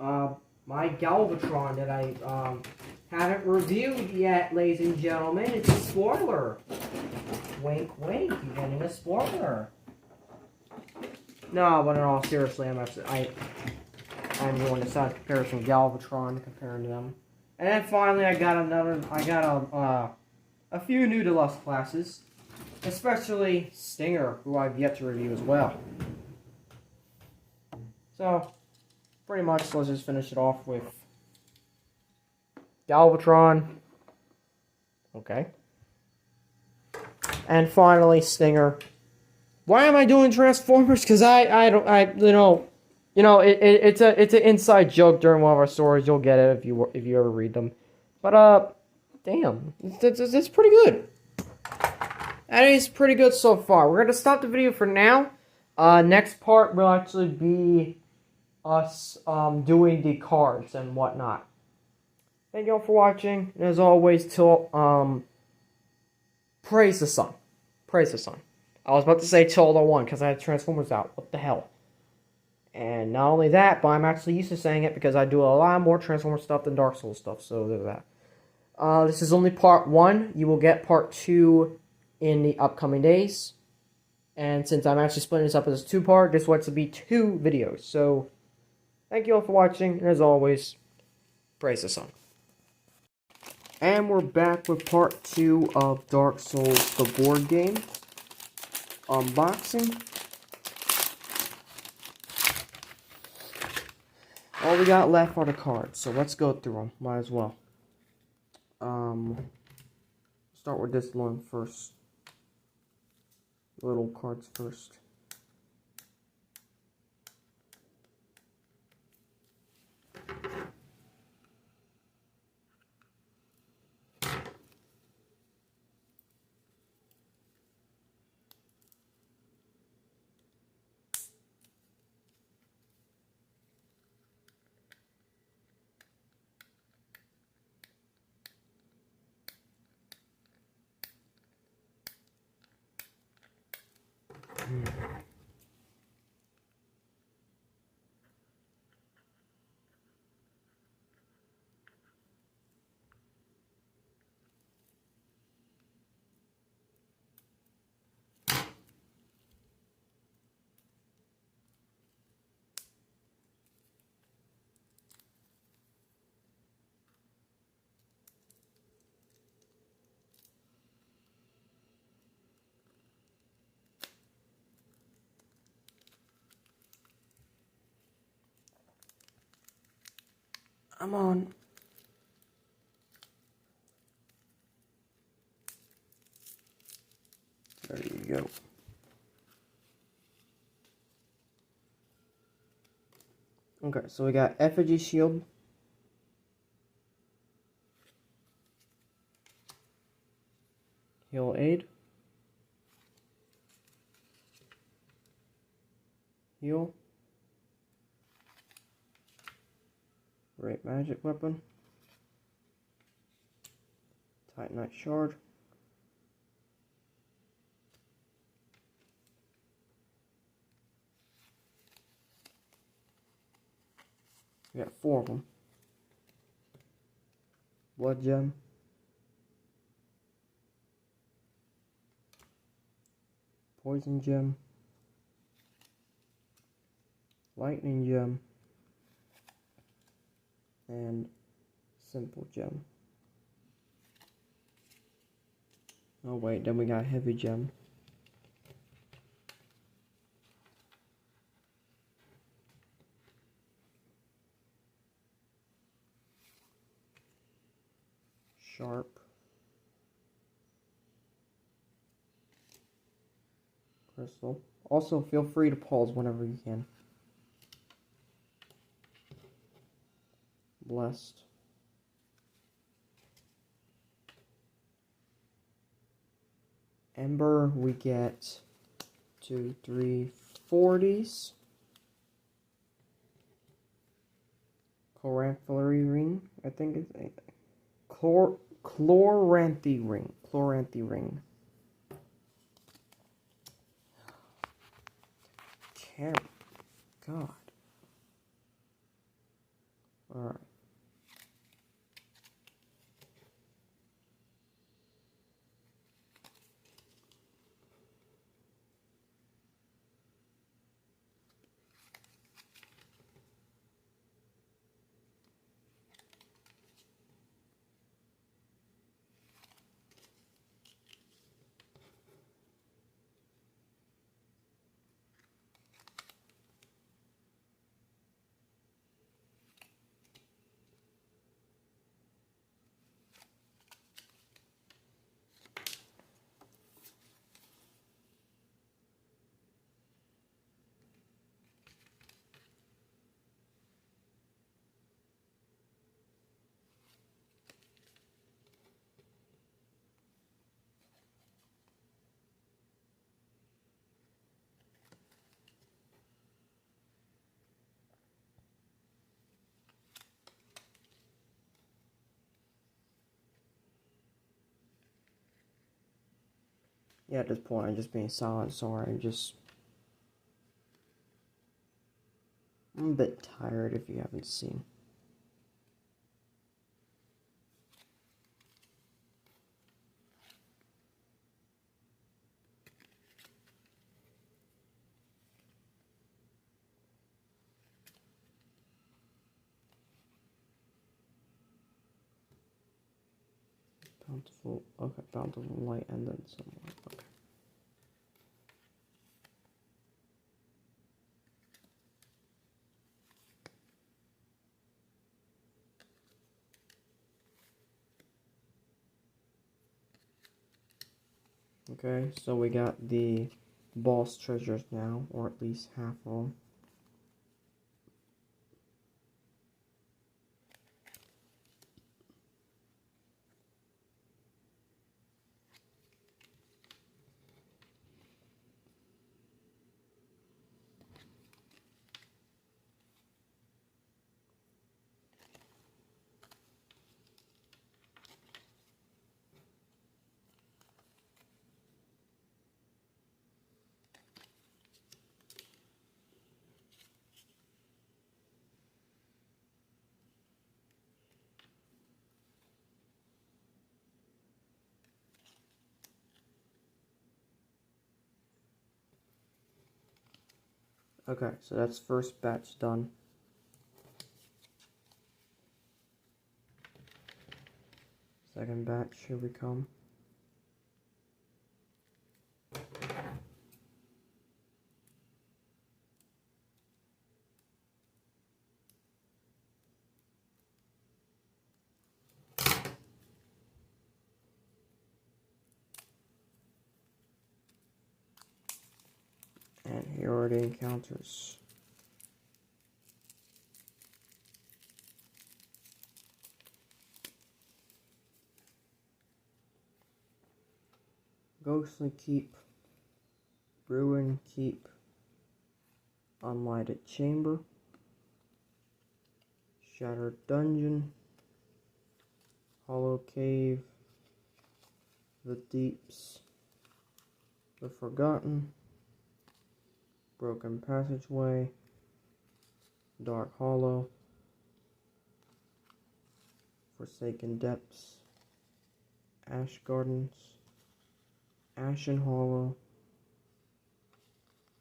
my Galvatron that I haven't reviewed yet, ladies and gentlemen. It's a spoiler. Wink, wink. You're getting a spoiler. No, but in all seriously, I'm doing the size comparison of Galvatron comparing to them. And then finally, I got a few new deluxe classes, especially Stinger, who I've yet to review as well. So, pretty much, let's just finish it off with Galvatron. Okay. And finally, Stinger. Why am I doing Transformers? Because it's an inside joke during one of our stories. You'll get it if you ever read them. But damn, it's pretty good. That is pretty good so far. We're gonna stop the video for now. Next part will actually be us doing the cards and whatnot. Thank you all for watching. And as always, praise the sun. Praise the sun. I was about to say till the one because I had Transformers out. What the hell? And not only that, but I'm actually used to saying it because I do a lot more Transformers stuff than Dark Souls stuff. So there's that. This is only part 1. You will get part 2 in the upcoming days. And since I'm actually splitting this up as a 2-part, this wants to be 2 videos. So thank you all for watching. And as always, praise the sun. And we're back with part 2 of Dark Souls, the board game. Unboxing. All we got left are the cards, so let's go through them. Might as well. Start with this one first. Little cards first. I'm on. There you go. Okay, so we got Effigy Shield. Heal Aid. Heal. Great Magic Weapon. Titanite Shard. We got 4 of them. Blood Gem. Poison Gem. Lightning Gem. And Simple Gem. Oh wait, then we got Heavy Gem. Sharp. Crystal. Also, feel free to pause whenever you can. Blessed. Ember, we get 2, 3, 40s. Chloranthy ring, I think it's Chloranthy ring. Chloranthy ring. Carry. God. Alright. Yeah, at this point, I'm just being silent. Sorry, I'm a bit tired if you haven't seen. Bountiful, okay, bountiful light and then some more, okay. Okay, so we got the boss treasures now, or at least half of them. Okay, so that's first batch done. Second batch, here we come. And here are the encounters. Ghostly Keep, Ruin Keep, Unlighted Chamber, Shattered Dungeon, Hollow Cave, The Deeps, The Forgotten, Broken Passageway, Dark Hollow, Forsaken Depths, Ash Gardens, Ashen Hollow,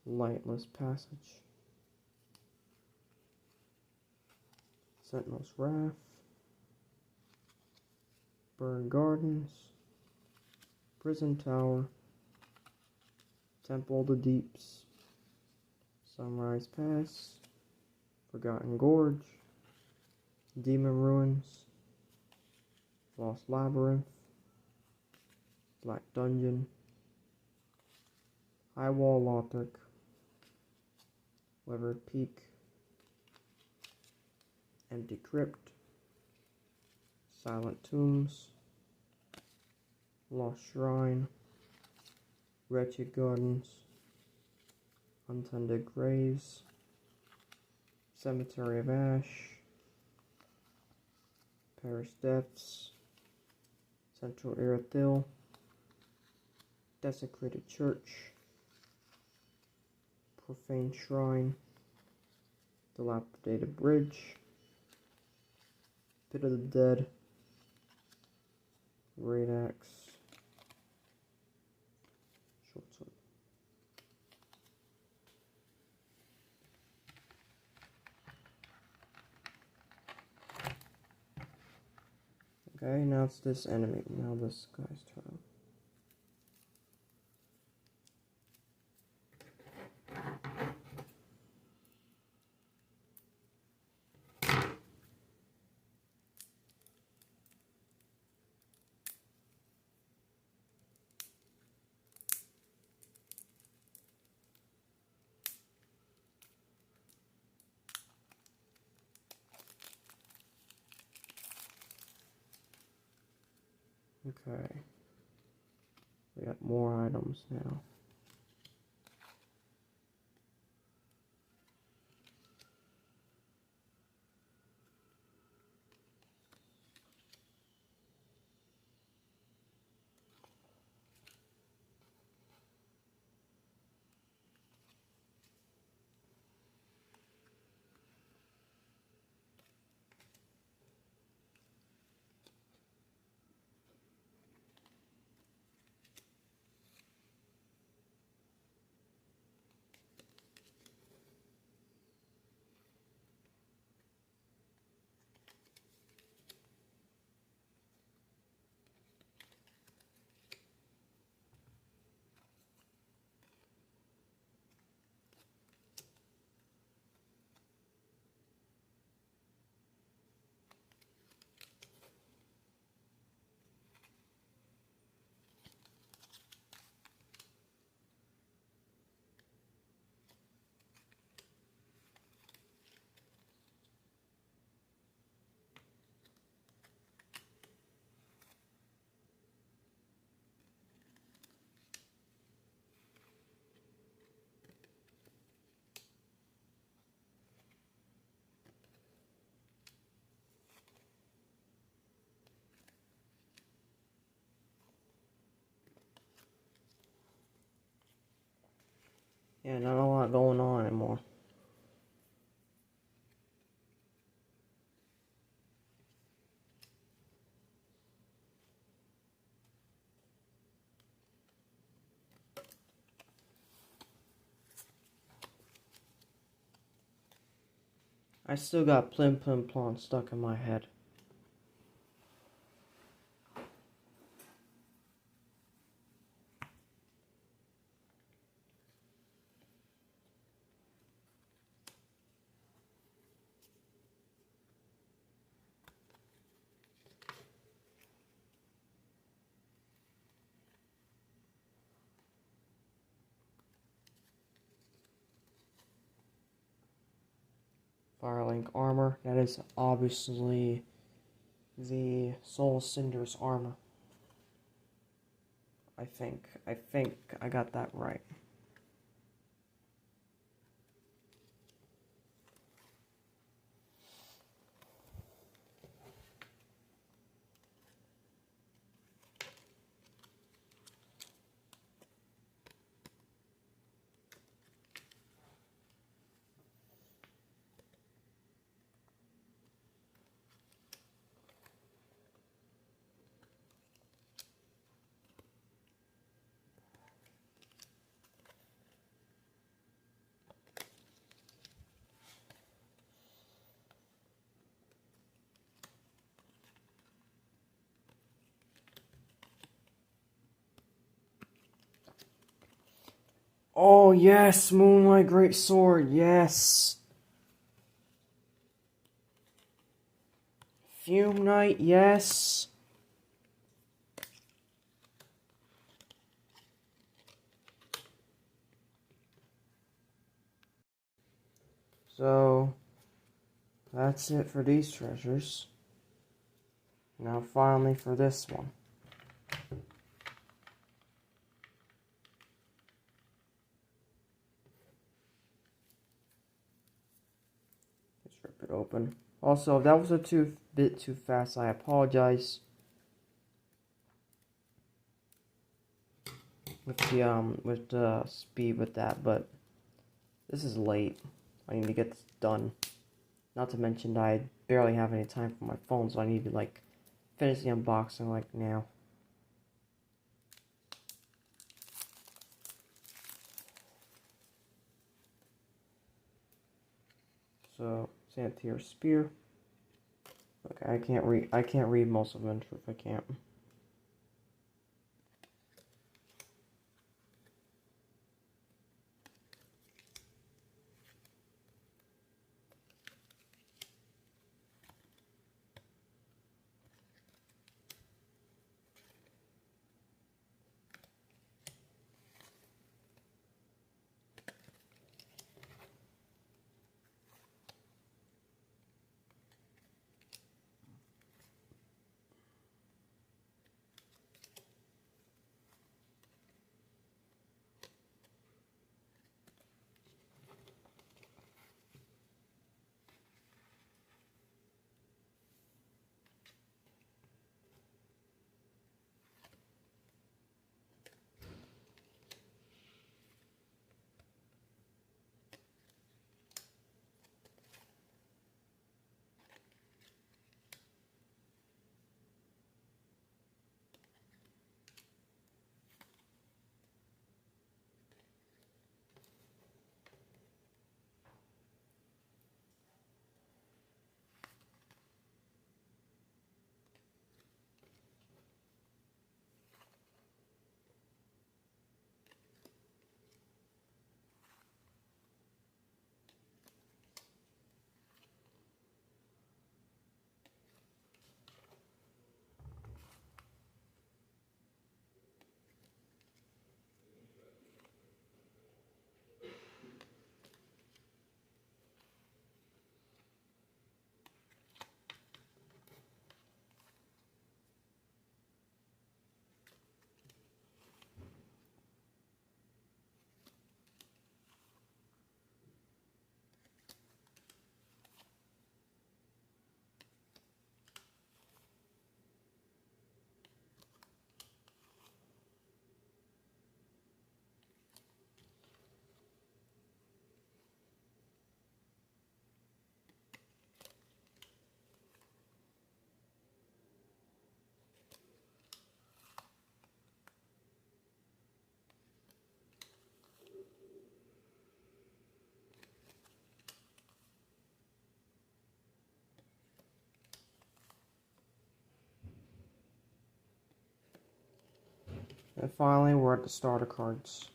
Lightless Passage, Sentinel's Wrath, Burned Gardens, Prison Tower, Temple of the Deeps, Sunrise Pass, Forgotten Gorge, Demon Ruins, Lost Labyrinth, Black Dungeon, High Wall Lothric, Weathered Peak, Empty Crypt, Silent Tombs, Lost Shrine, Wretched Gardens, Untended Graves, Cemetery of Ash, Parish Depths, Central Irithyll, Desecrated Church, Profane Shrine, Dilapidated Bridge, Pit of the Dead, Great Axe, Short Sword. Okay, now it's this enemy. Now this guy's turn. Okay. We got more items now. Yeah, not a lot going on anymore. I still got Plim Plim Plon stuck in my head. Firelink armor. That is obviously the Soul Cinder's armor. I think I got that right. Oh yes, Moonlight Great Sword, yes. Fume Knight, yes. So, that's it for these treasures. Now finally for this one. Let's rip it open. Also, if that was a bit too fast, I apologize. With the speed with that, but this is late. I need to get this done. Not to mention that I barely have any time for my phone, so I need to like finish the unboxing like now. So, Santier Spear. Okay, I can't read most of them if I can't. And finally, we're at the starter cards.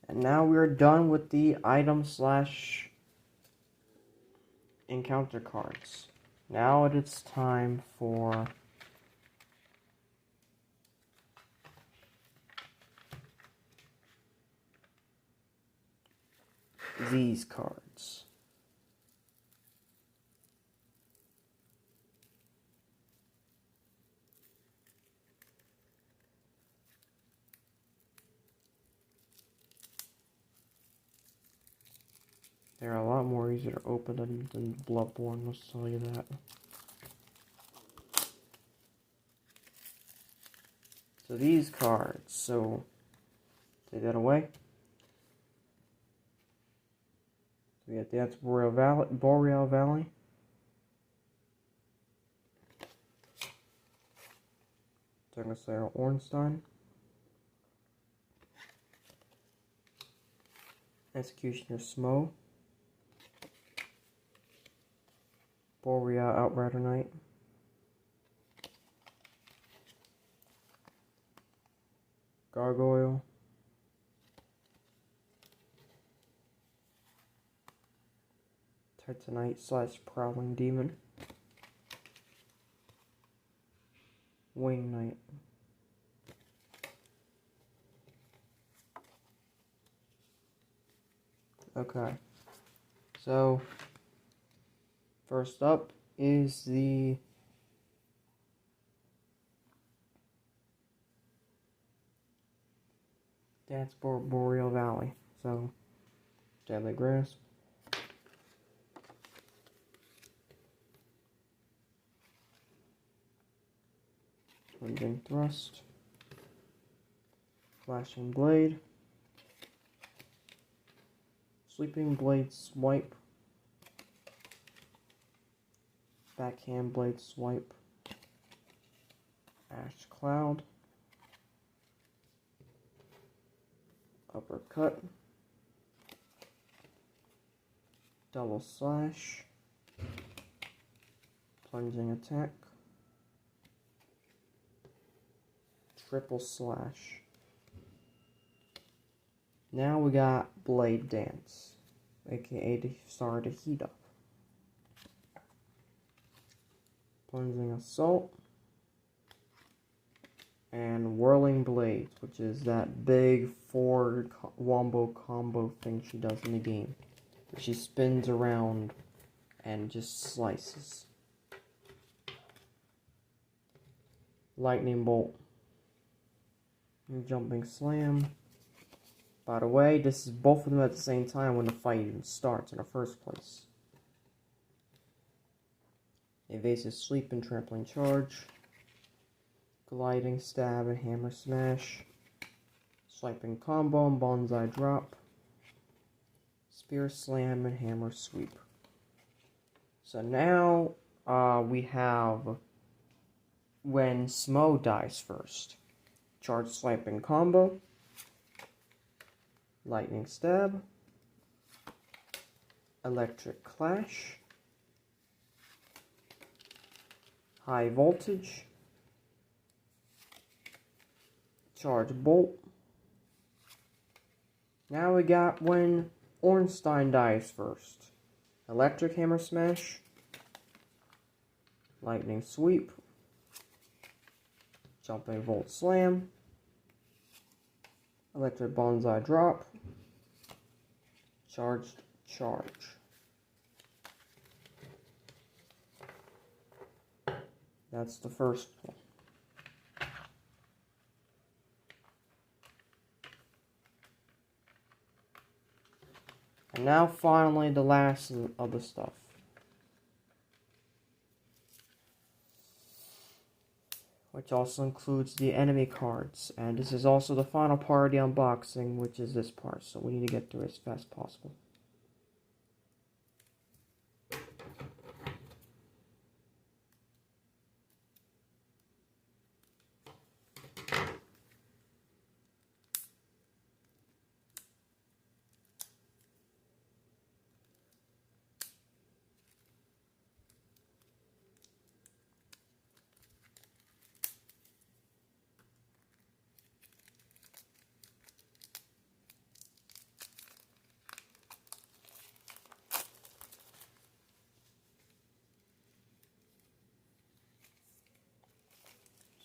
And now we're done with the item slash encounter cards. Now it is time for these cards. They're a lot more easier to open than Bloodborne, let's tell you that. So these cards, so take that away. We got that's Boreal Valley. Sarah Ornstein. Executioner Smo. Boreal Outrider Knight. Gargoyle. Titanite / Prowling Demon. Wing Knight. Okay. So, first up is the That's Boreal Valley. So, Deadly Grasp. Plunging Thrust. Flashing Blade. Sleeping Blade Swipe. Backhand Blade Swipe. Ash Cloud. Uppercut. Double Slash. Plunging Attack. Triple Slash. Now we got Blade Dance, aka the Star to Heat Up. Plunging Assault. And Whirling Blades, which is that big 4 wombo combo thing she does in the game. She spins around and just slices. Lightning Bolt. And Jumping Slam. By the way, this is both of them at the same time when the fight even starts in the first place. Evasive Sweep and Trampling Charge. Gliding Stab and Hammer Smash. Swiping Combo and Bonsai Drop. Spear Slam and Hammer Sweep. So now we have when Smo dies first. Charge Swiping Combo. Lightning Stab. Electric Clash. High Voltage. Charge Bolt. Now we got when Ornstein dies first. Electric Hammer Smash. Lightning Sweep. Jumping Volt Slam. Electric Bonsai Drop. Charged Charge. That's the first one. And now finally the last of the stuff. Which also includes the enemy cards. And this is also the final part of the unboxing, which is this part. So we need to get through it as fast as possible.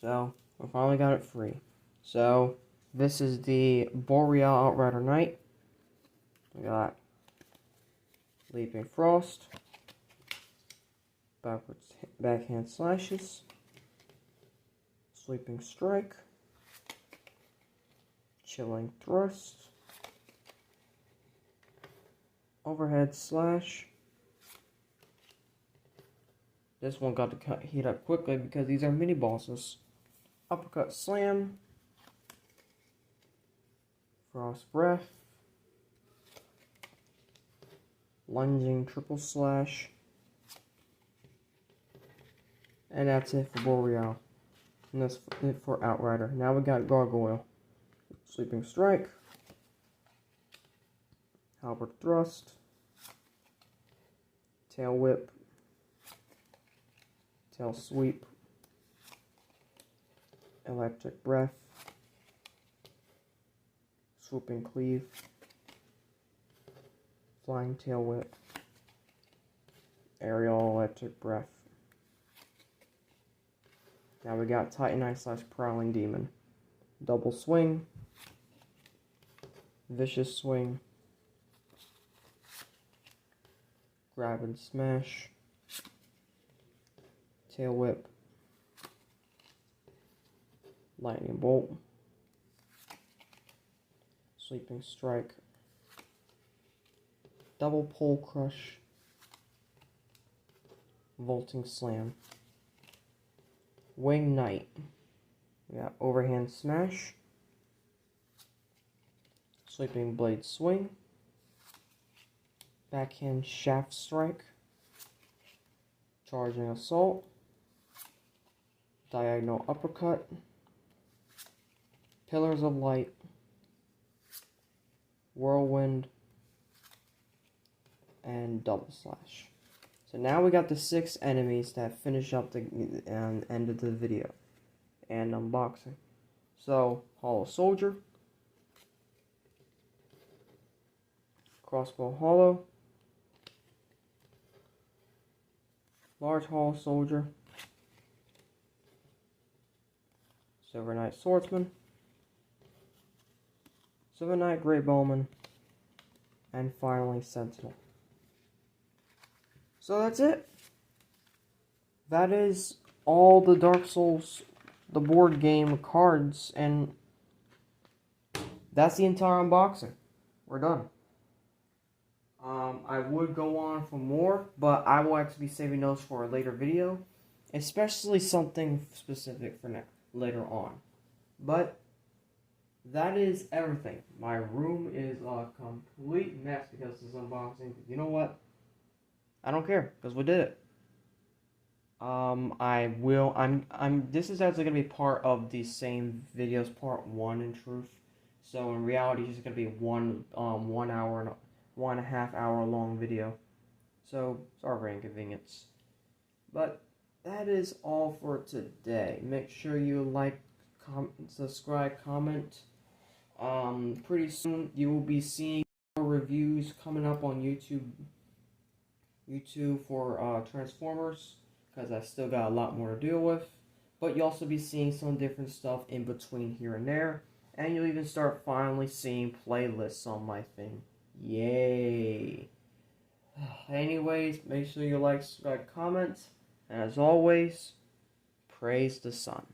So, we finally got it free. So, this is the Boreal Outrider Knight. We got Leaping Frost, backwards backhand slashes, Sweeping Strike, Chilling Thrust, Overhead Slash. This one got to heat up quickly because these are mini bosses. Uppercut Slam, Frost Breath, Lunging Triple Slash, and that's it for Boreal. And that's it for Outrider. Now we got Gargoyle, Sweeping Strike, Halberd Thrust, Tail Whip, Tail Sweep, Electric Breath, Swooping Cleave, Flying Tail Whip, Aerial Electric Breath. Now we got Titanite / Prowling Demon, Double Swing, Vicious Swing, Grab and Smash, Tail Whip, Lightning Bolt, Sweeping Strike, Double Pole Crush, Vaulting Slam, Wing Knight. We got Overhand Smash, Sweeping Blade Swing, Backhand Shaft Strike, Charging Assault, Diagonal Uppercut, Pillars of Light, Whirlwind, and Double Slash. So now we got the 6 enemies that finish up the end of the video and unboxing. So, Hollow Soldier, Crossbow Hollow, Large Hollow Soldier, Silver Knight Swordsman, Silver Knight Great Bowman, and finally Sentinel. So that's it. That is all the Dark Souls, the board game cards, and that's the entire unboxing. We're done. I would go on for more, but I will actually be saving those for a later video, especially something specific for later on. But that is everything. My room is a complete mess because of this unboxing. You know what? I don't care because we did it. This is actually gonna be part of the same videos, part 1 in truth. So in reality, it's just gonna be one hour and 1.5 hour long video. So sorry for inconvenience. But that is all for today. Make sure you like, subscribe, comment. Pretty soon you will be seeing more reviews coming up on YouTube for Transformers, because I still got a lot more to deal with. But you'll also be seeing some different stuff in between here and there, and you'll even start finally seeing playlists on my thing. Yay! Anyways, make sure you like, subscribe, comment, and as always, Praise the sun.